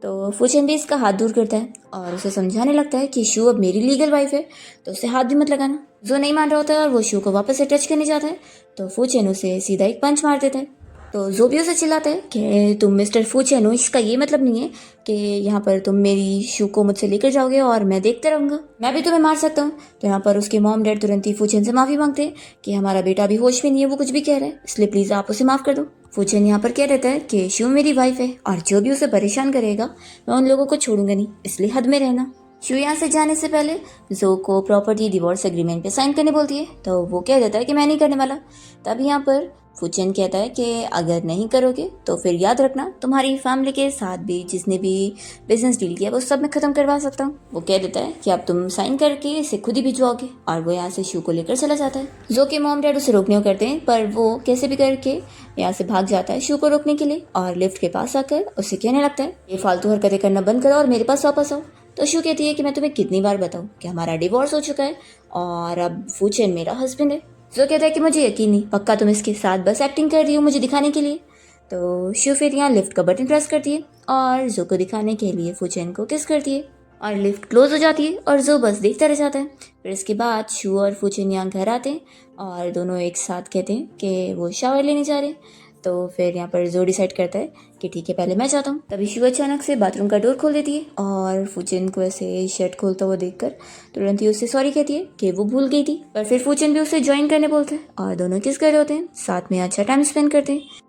तो फूचिन भी इसका हाथ दूर करता है और उसे समझाने लगता है कि शू अब मेरी लीगल वाइफ है तो उसे हाथ भी मत लगाना। जो नहीं मान रहा होता है और वो शू को वापस से टच करने जाता है तो फूचिन उसे सीधा एक पंच मार देता है। तो जो भी उसे चिल्लाता है कि तुम मिस्टर फूचिन हो, इसका ये मतलब नहीं है कि यहाँ पर तुम मेरी शू को मुझसे लेकर जाओगे और मैं देखते रहूँगा, मैं भी तुम्हें मार सकता हूँ। तो यहाँ पर उसके मॉम डैड तुरंत ही फूचिन से माफ़ी मांगते हैं कि हमारा बेटा अभी होश में नहीं है, वो कुछ भी कह रहा है, इसलिए प्लीज़ आप उसे माफ़ कर दो। फूचिन यहाँ पर कह देता है कि शू मेरी वाइफ है और जो भी उसे परेशान करेगा मैं उन लोगों को छोड़ूंगा नहीं, इसलिए हद में रहना। शू यहाँ से जाने से पहले जो को प्रॉपर्टी डिवोर्स एग्रीमेंट पे साइन करने बोलती है तो वो कह देता है कि मैं नहीं करने वाला। तब यहाँ पर फूचिन कहता है कि अगर नहीं करोगे तो फिर याद रखना तुम्हारी फैमिली के साथ भी जिसने भी बिजनेस डील किया वो सब मैं खत्म करवा सकता हूँ। वो कह देता है कि अब तुम साइन करके इसे खुद ही भिजवाओगे और वो यहाँ से शू को लेकर चला जाता है। जो कि मॉम डैड उसे रोकने को करते हैं पर वो कैसे भी करके यहाँ से भाग जाता है शू को रोकने के लिए और लिफ्ट के पास आकर उसे कहने लगता है ये फालतू हरकतें करना बंद करो और मेरे पास वापस आओ। तो शू कहती है कि मैं तुम्हें कितनी बार बताऊँ कि हमारा डिवोर्स हो चुका है और अब फूचिन मेरा हस्बैंड है। जो कहता है कि मुझे यकीन नहीं, पक्का तुम इसके साथ बस एक्टिंग कर रही हो मुझे दिखाने के लिए। तो शू फिर यहाँ लिफ्ट का बटन प्रेस करती है और जो को दिखाने के लिए फूचिन को किस करती है और लिफ्ट क्लोज हो जाती है और जो बस देखता रह जाता है। फिर इसके बाद शू और फूचिन यहाँ घर आते हैं और दोनों एक साथ कहते हैं कि वो शावर लेने जा रहे हैं। तो फिर यहाँ पर जो डिसाइड करता है कि ठीक है पहले मैं जाता हूँ। तभी शू अचानक से बाथरूम का डोर खोल देती है और फूचिन को ऐसे शर्ट खोलता हुआ देखकर तुरंत ही उससे सॉरी कहती है कि वो भूल गई थी। पर फिर फूचिन भी उसे ज्वाइन करने बोलते हैं और दोनों किस कर रहे होते हैं, साथ में अच्छा टाइम स्पेंड करते हैं।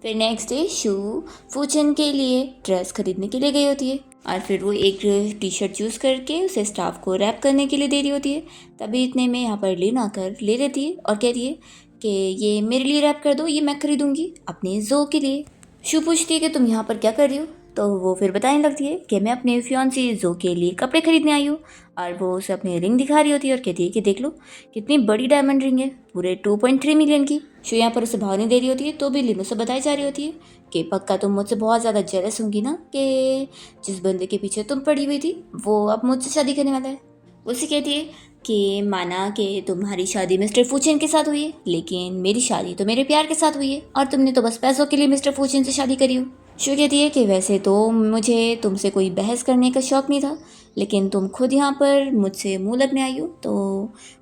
फिर नेक्स्ट डे शू फूचिन के लिए ड्रेस खरीदने के लिए गई होती है और फिर वो एक टी शर्ट चूज़ करके उसे स्टाफ को रैप करने के लिए दे रही होती है। तभी इतने में यहाँ पर लिन आकर ले लेती है और कहती है कि ये मेरे लिए रैप कर दो, ये मैं खरीदूंगी अपने जो के लिए। शू पूछती है कि तुम यहाँ पर क्या कर रही हो। तो वो फिर बताने लगती है कि मैं अपने फियांसी जो के लिए कपड़े खरीदने आई हूँ और वो उसे अपनी रिंग दिखा रही होती है और कहती है कि देख लो कितनी बड़ी डायमंड रिंग है, पूरे 2.3 मिलियन की। शू यहाँ पर उसे भाव दे रही होती है तो भी लिन उसे बताई जा रही होती है कि पक्का तुम मुझसे बहुत ज़्यादा जेलस होंगी ना कि जिस बंदे के पीछे तुम पड़ी हुई थी वो अब मुझसे शादी करने वाला है। उसे कहती है कि माना कि तुम्हारी शादी मिस्टर फूचिन के साथ हुई है लेकिन मेरी शादी तो मेरे प्यार के साथ हुई है और तुमने तो बस पैसों के लिए मिस्टर फूचिन से शादी करी हो। शू कहती है कि वैसे तो मुझे तुमसे कोई बहस करने का शौक़ नहीं था लेकिन तुम खुद यहाँ पर मुझसे मुंह लगने आई हो तो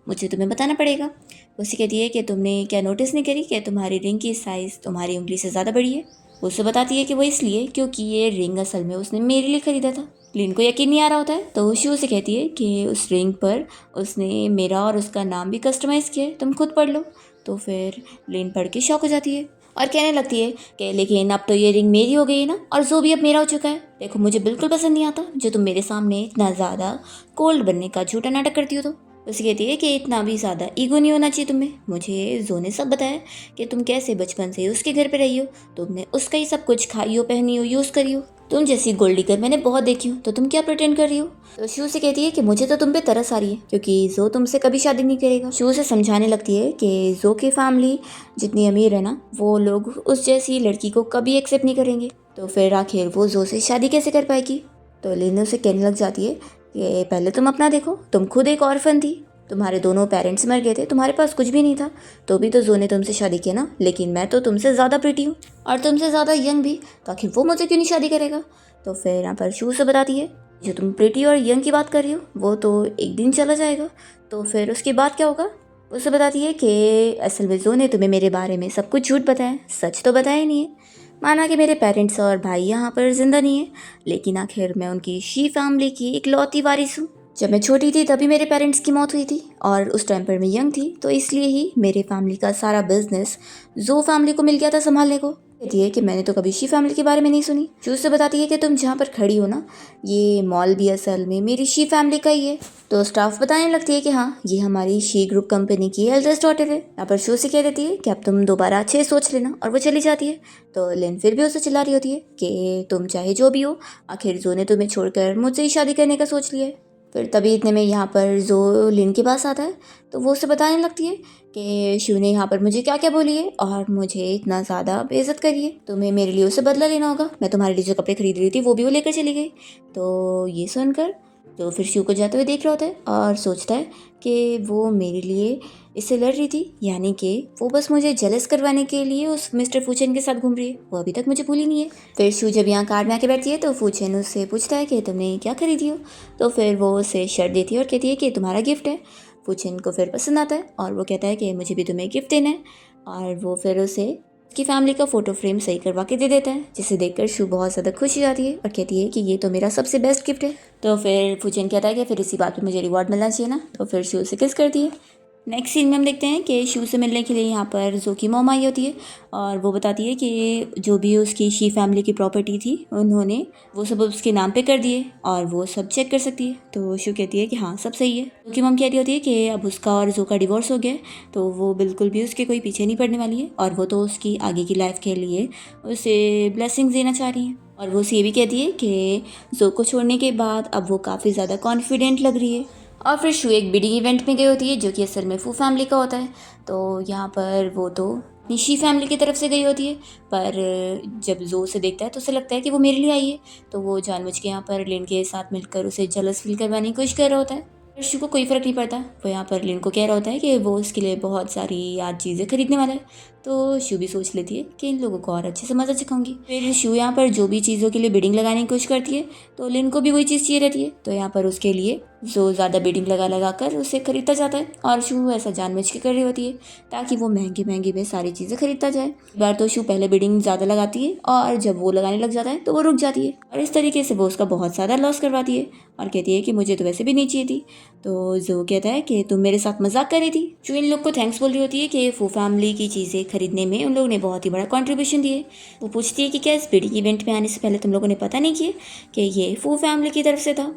मुझे तुम्हें बताना पड़ेगा। उसे कहती है कि तुमने क्या नोटिस नहीं करी कि तुम्हारी रिंग की साइज़ तुम्हारी उंगली से ज़्यादा बड़ी है। उसे बताती है कि वो इसलिए क्योंकि ये रिंग असल में उसने मेरे लिए ख़रीदा था। लिन को यकीन नहीं आ रहा होता है तो शू से कहती है कि उस रिंग पर उसने मेरा और उसका नाम भी कस्टमाइज़ किया है, तुम खुद पढ़ लो। तो फिर लिन पढ़ के शॉक हो जाती है और कहने लगती है कि लेकिन अब तो ये रिंग मेरी हो गई है ना, और जो भी अब मेरा हो चुका है। देखो मुझे बिल्कुल पसंद नहीं आता जो तुम मेरे सामने इतना ज़्यादा कोल्ड बनने का झूठा नाटक करती हो। तो उसे कहती है कि इतना भी ज़्यादा ईगो नहीं होना चाहिए तुम्हें। मुझे जो ने सब बताया कि तुम कैसे बचपन से उसके घर पे रही हो, तुमने उसका ही सब कुछ खाई हो, पहनी हो, यूज़ करी हो। तुम जैसी गोल्डी गर्ल मैंने बहुत देखी हो, तो तुम क्या प्रिटेंड कर रही हो। तो शू से कहती है कि मुझे तो तुम पे तरस आ रही है क्योंकि जो तुमसे कभी शादी नहीं करेगा। शू से समझाने लगती है कि जो की फैमिली जितनी अमीर है ना, वो लोग उस जैसी लड़की को कभी एक्सेप्ट नहीं करेंगे, तो फिर आखिर वो जो से शादी कैसे कर पाएगी। तो लिन उसे कहने लग जाती है कि पहले तुम अपना देखो, तुम खुद एक ऑर्फन थी, तुम्हारे दोनों पेरेंट्स मर गए थे, तुम्हारे पास कुछ भी नहीं था, तो भी तो जो ने तुमसे शादी किया ना। लेकिन मैं तो तुमसे ज़्यादा प्रिटी हूँ और तुमसे ज़्यादा यंग भी, तो आखिर वो मुझसे क्यों नहीं शादी करेगा। तो फिर यहाँ पर शू से बताती है जो तुम प्रिटी और यंग की बात कर रही हो वो तो एक दिन चला जाएगा, तो फिर उसके बाद क्या होगा। उसे बताती है कि असल में जो ने तुम्हें मेरे बारे में सब कुछ झूठ बताया, सच तो बताया नहीं है। माना कि मेरे पेरेंट्स और भाई यहाँ पर जिंदा नहीं है, लेकिन आखिर मैं उनकी शी फैमिली की इकलौती वारिस हूँ। जब मैं छोटी थी तभी मेरे पेरेंट्स की मौत हुई थी और उस टाइम पर मैं यंग थी, तो इसलिए ही मेरे फैमिली का सारा बिजनेस जो फैमिली को मिल गया था संभालने को। कहती है कि मैंने तो कभी शी फैमिली के बारे में नहीं सुनी। शू से बताती है कि तुम जहाँ पर खड़ी हो ना, ये मॉल भी असल में मेरी शी फैमिली का ही है। तो स्टाफ बताने लगती है कि हाँ, ये हमारी शी ग्रुप कंपनी की एल्डेस्ट डॉटर है। यहाँ पर शू से कह देती है कि अब तुम दोबारा अच्छे से सोच लेना, और वो चली जाती है। तो लिन फिर भी उसे चिल्ला रही होती है कि तुम चाहे जो भी हो, आखिर जो ने तुम्हें छोड़कर मुझसे ही शादी करने का सोच लिया है। फिर तभी इतने में यहाँ पर जो लिन के पास आता है, तो वो उसे बताने लगती है कि शिव ने यहाँ पर मुझे क्या क्या बोली है और मुझे इतना ज़्यादा बेइज्जत करी है, तुम्हें मेरे लिए उसे बदला लेना होगा। मैं तुम्हारे लिए जो कपड़े खरीद रही थी वो भी वो लेकर चली गई। तो ये सुनकर तो फिर शिव को जाते हुए देख रहा होता है और सोचता है कि वो मेरे लिए इससे लड़ रही थी, यानी कि वो बस मुझे जेलस करवाने के लिए उस मिस्टर फूचेन के साथ घूम रही है, वो अभी तक मुझे भूली नहीं है। फिर शिव जब यहाँ कार में आके बैठती है तो फूचेन उससे पूछता है कि तुमने क्या खरीदी हो। तो फिर वो उसे शर्ट देती है और कहती है कि तुम्हारा गिफ्ट है। फूचेन को फिर पसंद आता है और वो कहता है कि मुझे भी तुम्हें गिफ्ट देना है, और वो फिर उसे उसकी फैमिली का फ़ोटो फ्रेम सही करवा के दे देता है, जिसे देखकर शू बहुत ज़्यादा खुश हो जाती है और कहती है कि ये तो मेरा सबसे बेस्ट गिफ्ट है। तो फिर फूचेन कहता है कि फिर इसी बात पे मुझे रिवॉर्ड मिलना चाहिए ना, तो फिर शू उसे किस करती है। नेक्स्ट सीन में हम देखते हैं कि शू से मिलने के लिए यहाँ पर जो की मॉम आई होती है और वो बताती है कि जो भी उसकी शी फैमिली की प्रॉपर्टी थी उन्होंने वो सब उसके नाम पे कर दिए और वो सब चेक कर सकती है। तो शू कहती है कि हाँ सब सही है। जो की मॉम कहती होती है कि अब उसका और जो का डिवोर्स हो गया है, तो वो बिल्कुल भी उसके कोई पीछे नहीं पड़ने वाली है और वो तो उसकी आगे की लाइफ के लिए उसे ब्लेसिंग्स देना चाह रही है। और वो ये भी कहती है कि जो को छोड़ने के बाद अब वो काफ़ी ज़्यादा कॉन्फिडेंट लग रही है। और फिर शू एक बिडिंग इवेंट में गई होती है जो कि असल में फू फैमिली का होता है। तो यहाँ पर वो तो निशी फैमिली की तरफ से गई होती है, पर जब जो उसे देखता है तो उसे लगता है कि वो मेरे लिए आई है, तो वो जानबूझ के यहाँ पर लिन के साथ मिलकर उसे जलस फील करवाने की कोशिश कर रहा होता है। पर शू को कोई फ़र्क नहीं पड़ता, वो यहाँ पर लिन को कह रहा होता है कि वो उसके लिए बहुत सारी आज चीज़ें खरीदने वाला है। तो शू भी सोच लेती है कि इन लोगों को और अच्छे से मज़ा चखाऊंगी। फिर शू यहाँ पर जो भी चीज़ों के लिए बिडिंग लगाने की कोशिश करती है, तो लिन को भी वही चीज़ चाहिए रहती है, तो यहाँ पर उसके लिए जो ज़्यादा बिडिंग लगा कर उसे खरीदता जाता है और शू ऐसा जानबूझ के कर रही होती है ताकि वो महंगे महंगे में सारी चीज़ें खरीदता जाए। एक बार तो शू पहले बिडिंग ज़्यादा लगाती है और जब वो लगाने लग जाता है तो वो रुक जाती है और इस तरीके से वो उसका बहुत ज़्यादा लॉस करवाती है और कहती है कि मुझे तो वैसे भी नहीं चाहिए थी। तो जो कहता है कि तुम मेरे साथ मजाक कर रही थी। शू इन लोग को थैंक्स बोल रही होती है कि फू फैमिली की चीज़ें खरीदने में उन लोगों ने बहुत ही बड़ा कंट्रीब्यूशन दिए। वो पूछती है कि क्या इस बिडिंग इवेंट में आने से पहले तुम लोगों ने पता नहीं किया कि ये फू फैमिली की तरफ से था,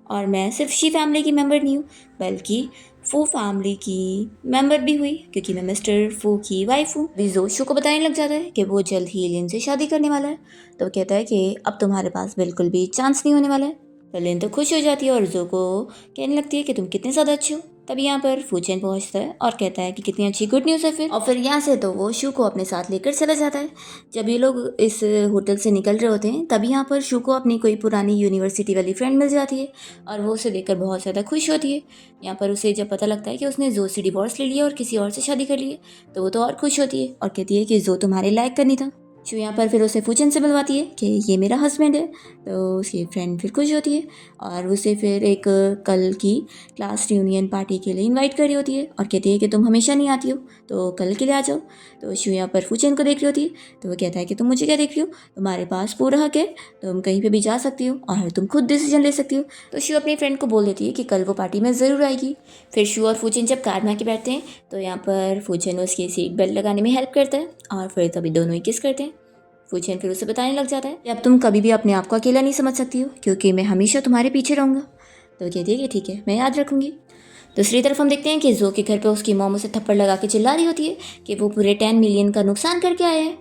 और मैं सिर्फ शी फैमिली की मेंबर नहीं हूँ बल्कि फू फैमिली की मेंबर भी हुई क्योंकि मैं मिस्टर फू की वाइफ हूँ। विजो शू को बताने लग जाता है कि वो जल्द ही लिन से शादी करने वाला है, तो कहता है कि अब तुम्हारे पास बिल्कुल भी चांस नहीं होने वाला है। तो लिन तो खुश हो जाती है और जो को कहने लगती है कि तुम कितने ज़्यादा अच्छे हो। तभी यहाँ पर फूचेन पहुँचता है और कहता है कि कितनी अच्छी गुड न्यूज़ है फिर। और फिर यहाँ से तो वो शू को अपने साथ लेकर चला जाता है। जब ये लोग इस होटल से निकल रहे होते हैं तभी यहाँ पर शू को अपनी कोई पुरानी यूनिवर्सिटी वाली फ्रेंड मिल जाती है और वो उसे देखकर बहुत ज़्यादा खुश होती है। यहाँ पर उसे जब पता लगता है कि उसने जो से डिवोर्स ले लिया और किसी और से शादी कर ली है, तो वो तो और खुश होती है और कहती है कि जो तुम्हारे लायक करनी था शू यहाँ पर फिर उसे फूचन से मिलवाती है कि ये मेरा हस्बैंड है। तो उसकी फ्रेंड फिर खुश होती है और उसे फिर एक कल की क्लास रियूनियन पार्टी के लिए इनवाइट कर रही होती है और कहती है कि तुम हमेशा नहीं आती हो, तो कल के लिए आ जाओ। तो शू यहाँ पर फूचन को देख रही होती है, तो वो कहता है कि तुम मुझे क्या देख रही हो, तुम्हारे पास पूरा हक है, तुम कहीं पर भी जा सकती हो और तुम खुद डिसीजन ले सकती हो। तो शू अपनी फ्रेंड को बोल देती है कि कल वो पार्टी में ज़रूर आएगी। फिर शू और फूचन जब कार में आके बैठते हैं तो यहाँ पर फूचन उसकी सीट बेल्ट लगाने में हेल्प करता है और फिर तभी दोनों ही किस करते हैं। फूचन फिर उसे बताने लग जाता है कि अब तुम कभी भी अपने आप को अकेला नहीं समझ सकती हो, क्योंकि मैं हमेशा तुम्हारे पीछे रहूँगा। तो कहती है कि ठीक है, मैं याद रखूँगी। दूसरी तरफ हम देखते हैं कि जो के घर पे उसकी मॉम उसे थप्पड़ लगा के चिल्ला रही होती है कि वो पूरे 10 मिलियन का नुकसान करके आया है।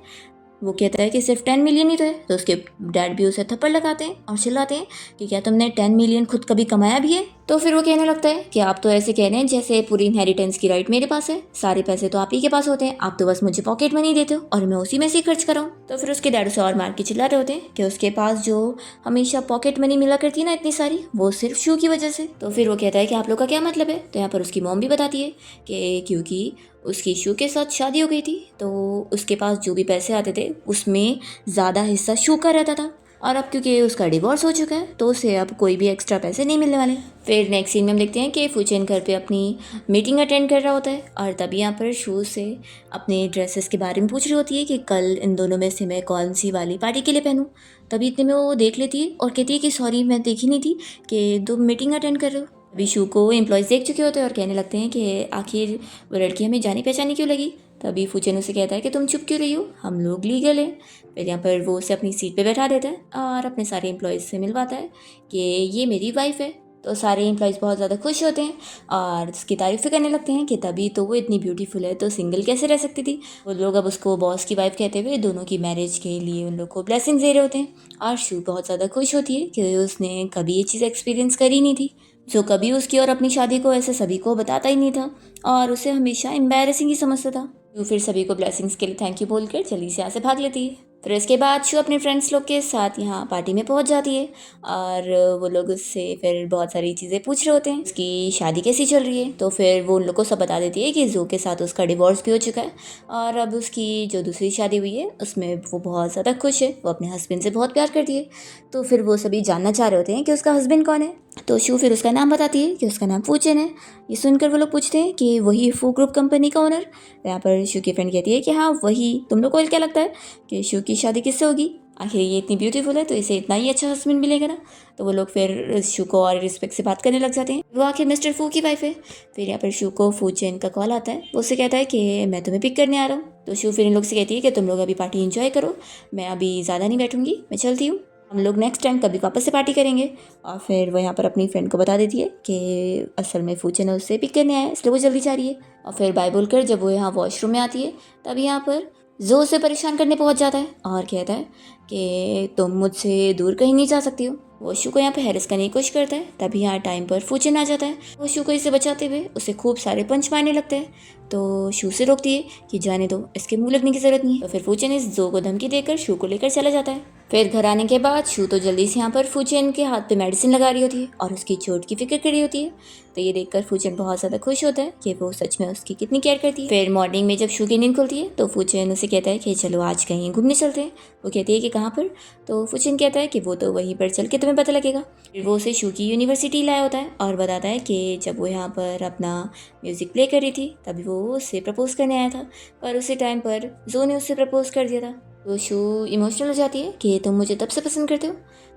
वो कहता है कि सिर्फ 10 मिलियन ही तो है। तो उसके डैड भी उसे थप्पड़ लगाते हैं और चिल्लाते हैं कि क्या तुमने 10 मिलियन खुद कभी कमाया भी है। तो फिर वो कहने लगता है कि आप तो ऐसे कह रहे हैं जैसे पूरी इनहेरिटेंस की राइट मेरे पास है, सारे पैसे तो आप ही के पास होते हैं, आप तो बस मुझे पॉकेट मनी देते हो और मैं उसी में से खर्च कराऊँ। तो फिर उसके डैड उसे और मार के चिल्ला रहे होते हैं कि उसके पास जो हमेशा पॉकेट मनी मिला करती है ना इतनी सारी, वो सिर्फ शू की वजह से। तो फिर वो कहता है कि आप लोग का क्या मतलब है। तो यहाँ पर उसकी मॉम भी बताती है कि क्योंकि उसकी शू के साथ शादी हो गई थी तो उसके पास जो भी पैसे आते थे उसमें ज़्यादा हिस्सा शू का रहता था, और अब क्योंकि उसका डिवोर्स हो चुका है तो उसे अब कोई भी एक्स्ट्रा पैसे नहीं मिलने वाले। फिर नेक्स्ट सीन में हम देखते हैं कि फूचेन घर पे अपनी मीटिंग अटेंड कर रहा होता है और तभी यहाँ पर शू से अपने ड्रेसेस के बारे में पूछ रही होती है कि कल इन दोनों में से मैं कौन सी वाली पार्टी के लिए पहनूँ। तभी इतने में वो देख लेती है और कहती है कि सॉरी, मैं देखी नहीं थी कि तुम मीटिंग अटेंड कर रहे हो। अभी शू को एम्प्लॉयज़ देख चुके होते हैं और कहने लगते हैं कि आखिर वो लड़की हमें जानी पहचानी क्यों लगी। तभी फूचेन उसे कहता है कि तुम चुप क्यों रही हो, हम लोग लीगल हैं। फिर यहाँ पर वो उसे अपनी सीट पे बैठा देता है और अपने सारे एम्प्लॉयज़ से मिलवाता है कि ये मेरी वाइफ है। तो सारे एम्प्लॉयज़ बहुत ज़्यादा खुश होते हैं और उसकी तारीफ़ें करने लगते हैं कि तभी तो वो इतनी ब्यूटीफुल है तो सिंगल कैसे रह सकती थी। वो लोग अब उसको बॉस की वाइफ कहते हुए दोनों की मैरिज के लिए उन लोग को ब्लेसिंग्स दे रहे होते हैं और शू बहुत ज़्यादा खुश होती है कि उसने कभी ये चीज़ एक्सपीरियंस करी नहीं थी, जो कभी उसकी और अपनी शादी को ऐसे सभी को बताता ही नहीं था और उसे हमेशा एम्बैरेसिंग ही समझता था। शू फिर सभी को ब्लेसिंग्स के लिए थैंक यू बोलकर जल्दी से यहाँ से भाग लेती है। फिर इसके बाद शू अपने फ्रेंड्स लोग के साथ यहाँ पार्टी में पहुँच जाती है और वो लोग उससे फिर बहुत सारी चीज़ें पूछ रहे होते हैं, उसकी शादी कैसी चल रही है। तो फिर वो उन लोग को सब बता देती है कि जो के साथ उसका डिवोर्स भी हो चुका है और अब उसकी जो दूसरी शादी हुई है उसमें वो बहुत ज़्यादा खुश है, वो अपने हस्बैंड से बहुत प्यार करती है। तो फिर वो सभी जानना चाह रहे होते हैं कि उसका हस्बैंड कौन है। तो शू फिर उसका नाम बताती है कि उसका नाम फूचेन है। ये सुनकर वो लोग पूछते हैं कि वही फू ग्रुप कंपनी का ओनर। यहाँ पर शू की फ्रेंड कहती है कि हाँ वही। तुम लोग को क्या लगता है कि शू की शादी किससे होगी, आखिर ये इतनी ब्यूटीफुल है तो इसे इतना ही अच्छा हस्बैंड मिलेगा ना। तो वो लोग फिर शू को और रिस्पेक्ट से बात करने लग जाते हैं, वो आखिर मिस्टर फू की वाइफ है। फिर यहाँ पर शू को फूचेन का कॉल आता है, वो उससे कहता है कि मैं तुम्हें पिक करने आ रहा हूँ। तो शू फिर इन लोग से कहती है कि तुम लोग अभी पार्टी एंजॉय करो, मैं अभी ज़्यादा नहीं बैठूंगी, मैं चलती हूँ, हम लोग नेक्स्ट टाइम कभी वापस से पार्टी करेंगे। और फिर वो यहाँ पर अपनी फ्रेंड को बता देती है कि असल में फूचेन उससे पिक करने आया है इसलिए वो जल्दी जा रही है। और फिर बाय बोलकर जब वो यहाँ वॉशरूम में आती है तब यहाँ पर जो उसे परेशान करने पहुँच जाता है और कहता है कि तुम मुझसे दूर कहीं नहीं जा सकती हो। वो शू को यहाँ पे हैरेस करने की कोशिश करता है, तभी यहाँ टाइम पर फूचेन आ जाता है। वो शू को इसे बचाते हुए उसे खूब सारे पंच मारने लगते हैं। तो शू से रोकती है कि जाने दो, इसके मुंह लगने की जरूरत नहीं है। तो फिर फूचेन इस जो को धमकी देकर शू को लेकर चला जाता है। फिर घर आने के बाद शू तो जल्दी से यहाँ पर फूचेन के हाथ पे मेडिसिन लगा रही होती है और उसकी चोट की फिक्र कर रही होती है। तो ये देखकर फूचेन बहुत ज़्यादा खुश होता है कि वो सच में उसकी कितनी केयर करती है। फिर मॉर्निंग में जब शू की नींद खुलती है तो फूचेन उसे कहता है कि चलो आज कहीं घूमने चलते हैं। वो कहती है कि कहाँ पर। तो फूचेन कहता है कि वो तो वहीं पर चल के तुम्हें पता लगेगा। फिर वो उसे शू की यूनिवर्सिटी लाया होता है और बताता है कि जब वो यहाँ पर अपना म्यूज़िक प्ले कर रही थी तभी वो उससे प्रपोज करने आया था, पर उसी टाइम पर जो ने उससे प्रपोज कर दिया था। तो शू इमोशनल हो जाती है कि तुम मुझे तब से पसंद करते हो।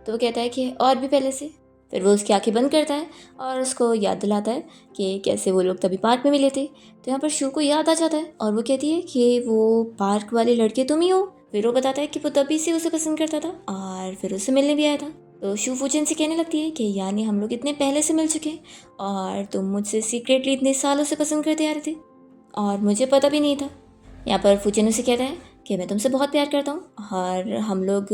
तो वो कहता है कि और भी पहले से। फिर वो उसकी आंखें बंद करता है और उसको याद दिलाता है कि कैसे वो लोग तभी पार्क में मिले थे। तो यहाँ पर शू को याद आ जाता है और वो कहती है कि वो पार्क वाले लड़के तुम ही हो। फिर वो बताता है कि वो तभी से उसे पसंद करता था और फिर उसे मिलने भी आया था। तो शू फूचेन से कहने लगती है कि यानी हम लोग इतने पहले से मिल चुके और तुम मुझसे सीक्रेटली इतने सालों से पसंद करते आ रहे थे और मुझे पता भी नहीं था। यहाँ पर फूचेन उसे कहता है कि मैं तुमसे बहुत प्यार करता हूँ और हम लोग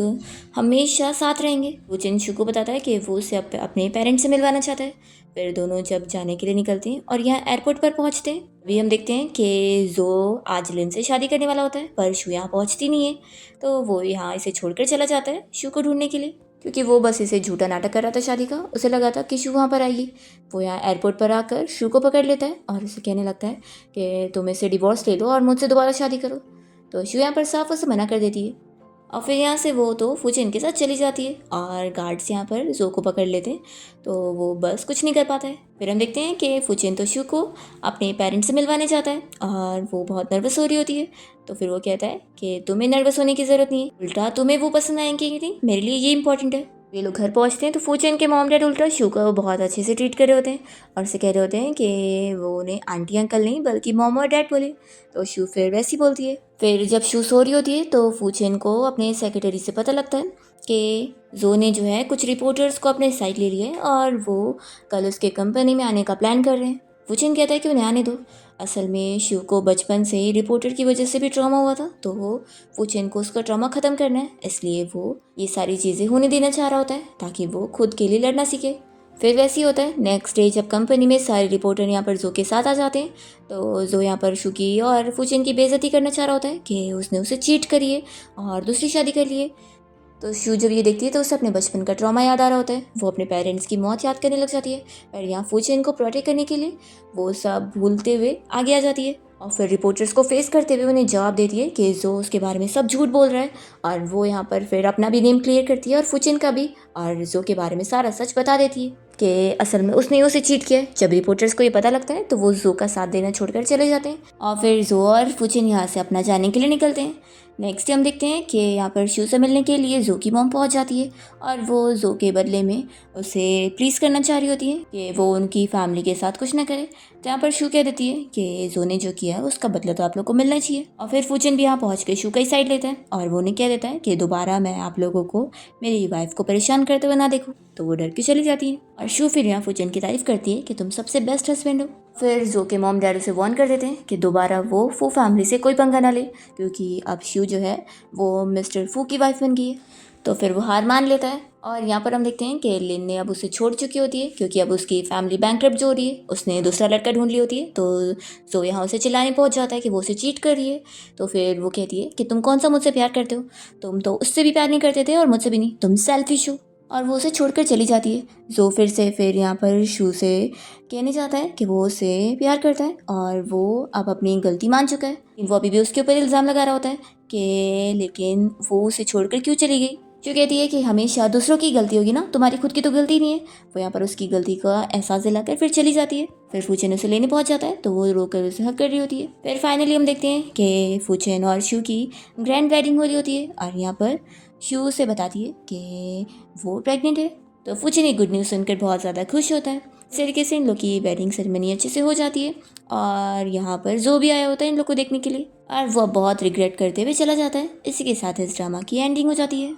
हमेशा साथ रहेंगे। फूचेन शू को बताता है कि वो उसे अपने पेरेंट्स से मिलवाना चाहता है। फिर दोनों जब जाने के लिए निकलते हैं और यहाँ एयरपोर्ट पर पहुँचते हैं अभी हम देखते हैं कि जो आज लिन से शादी करने वाला होता है, पर शू यहाँ पहुँचती नहीं है। तो वो यहाँ इसे छोड़कर चला जाता है शू को ढूंढने के लिए, क्योंकि वो बस इसे झूठा नाटक कर रहा था शादी का। उसे लगा था कि शू वहाँ पर आएगी। वो यहाँ एयरपोर्ट पर आकर शू को पकड़ लेता है और उसे कहने लगता है कि तुम इसे डिवोर्स ले लो और मुझसे दोबारा शादी करो। तो शू यहाँ पर साफ उसे मना कर देती है। और फिर यहाँ से वो तो फूचेन के साथ चली जाती है और गार्ड्स यहाँ पर जो को पकड़ लेते हैं, तो वो बस कुछ नहीं कर पाता है। फिर हम देखते हैं कि फूचेन तो शू को अपने पेरेंट्स से मिलवाने जाता है और वो बहुत नर्वस हो रही होती है। तो फिर वो कहता है कि तुम्हें नर्वस होने की ज़रूरत नहीं है, उल्टा तुम्हें वो पसंद आएंगे कि नहीं, मेरे लिए ये इंपॉर्टेंट है। वे लोग घर पहुंचते हैं तो फूचेन के मॉम डैड उल्टा शू को बहुत अच्छे से ट्रीट कर रहे होते हैं और उसे कह रहे होते हैं कि वो उन्हें आंटी अंकल नहीं बल्कि मॉम और डैड बोले। तो शू फिर वैसी बोलती है। फिर जब शू सो रही होती है तो फूचेन को अपने सेक्रेटरी से पता लगता है कि जो ने जो है कुछ रिपोर्टर्स को अपने साइड ले लिया है और वो कल उसके कंपनी में आने का प्लान कर रहे हैं। फूचेन कहता है कि उन्हें आने दो। असल में शू को बचपन से ही रिपोर्टर की वजह से भी ट्रॉमा हुआ था, तो फूचेन को उसका ट्रॉमा ख़त्म करना है, इसलिए वो ये सारी चीज़ें होने देना चाह रहा होता है ताकि वो खुद के लिए लड़ना सीखे। फिर वैसे ही होता है नेक्स्ट डे जब कंपनी में सारे रिपोर्टर यहाँ पर जो के साथ आ जाते हैं, तो जो यहाँ पर शू की और फूचेन की बेइज्जती करना चाह रहा होता है कि उसने उसे चीट करी है और दूसरी शादी कर ली है। तो शू जब ये देखती है तो उसे अपने बचपन का ट्रॉमा याद आ रहा होता है, वो अपने पेरेंट्स की मौत याद करने लग जाती है। पर यहाँ फूचेन को प्रोटेक्ट करने के लिए वो सब भूलते हुए आगे आ जाती है और फिर रिपोर्टर्स को फेस करते हुए उन्हें जवाब देती है कि जो उसके बारे में सब झूठ बोल रहा है, और वो यहाँ पर फिर अपना भी नेम क्लियर करती है और फूचेन का भी, और जो के बारे में सारा सच बता देती है कि असल में उसने उसे चीट किया है। जब रिपोर्टर्स को ये पता लगता है तो वो जो का साथ देना छोड़कर चले जाते हैं और फिर जो और फूचेन यहाँ से अपना जाने के लिए निकलते हैं। नेक्स्ट हम देखते हैं कि यहाँ पर शू से मिलने के लिए जो की मॉम पहुँच जाती है और वो जो के बदले में उसे प्लीज़ करना चाह रही होती है कि वो उनकी फैमिली के साथ कुछ ना करे। तो यहाँ पर शू कह देती है कि जो ने जो किया है उसका बदला तो आप लोग को मिलना चाहिए। और फिर फूचेन भी यहाँ पहुँच के शू का ही साइड लेता है और वो उन्हें कह देता है कि दोबारा मैं आप लोगों को मेरी वाइफ को परेशान करते हुए ना देखूँ। तो वो डर के चली जाती है और शू फिर यहाँ फूचेन की तारीफ करती है कि तुम सबसे बेस्ट हस्बैंड हो। फिर जो के मॉम डैड उसे वार्न कर देते हैं कि दोबारा वो फू फैमिली से कोई पंगा ना ले, क्योंकि अब शू जो है वो मिस्टर फू की वाइफ बन गई है। तो फिर वो हार मान लेता है और यहाँ पर हम देखते हैं कि लिन ने अब उसे छोड़ चुकी होती है क्योंकि अब उसकी फैमिली बैंकरप्ट जो हो रही है, उसने दूसरा लड़का ढूंढ ली होती है। तो जो यहाँ उसे चिल्लाने पहुँच जाता है कि वो उसे चीट कर रही है। तो फिर वो कहती है कि तुम कौन सा मुझसे प्यार करते हो, तुम तो उससे भी प्यार नहीं करते थे और मुझसे भी नहीं, तुम सेल्फिश हो। और वो उसे छोड़कर चली जाती है। जो फिर यहाँ पर शू से कहने जाता है कि वो उसे प्यार करता है और वो अब अपनी गलती मान चुका है। वो अभी भी उसके ऊपर इल्ज़ाम लगा रहा होता है कि लेकिन वो उसे छोड़कर क्यों चली गई। जो कहती है कि हमेशा दूसरों की गलती होगी ना, तुम्हारी खुद की तो गलती नहीं है। वो यहाँ पर उसकी गलती का एहसास दिलाकर फिर चली जाती है। फिर फूचेन उसे लेने पहुँच जाता है तो वो रोकर उसे हक कर रही होती है। फिर फाइनली हम देखते हैं कि फूचेन और शू की ग्रैंड वेडिंग हो रही होती है और यहाँ पर शू से बताती है कि वो प्रेग्नेंट है। तो फूचेन ये गुड न्यूज़ सुनकर बहुत ज़्यादा खुश होता है। इस तरीके से इन लोग की वेडिंग सेरेमनी अच्छे से हो जाती है और यहाँ पर जो भी आया होता है इन लोग को देखने के लिए, और वो बहुत रिग्रेट करते हुए चला जाता है। इसी के साथ इस ड्रामा की एंडिंग हो जाती है।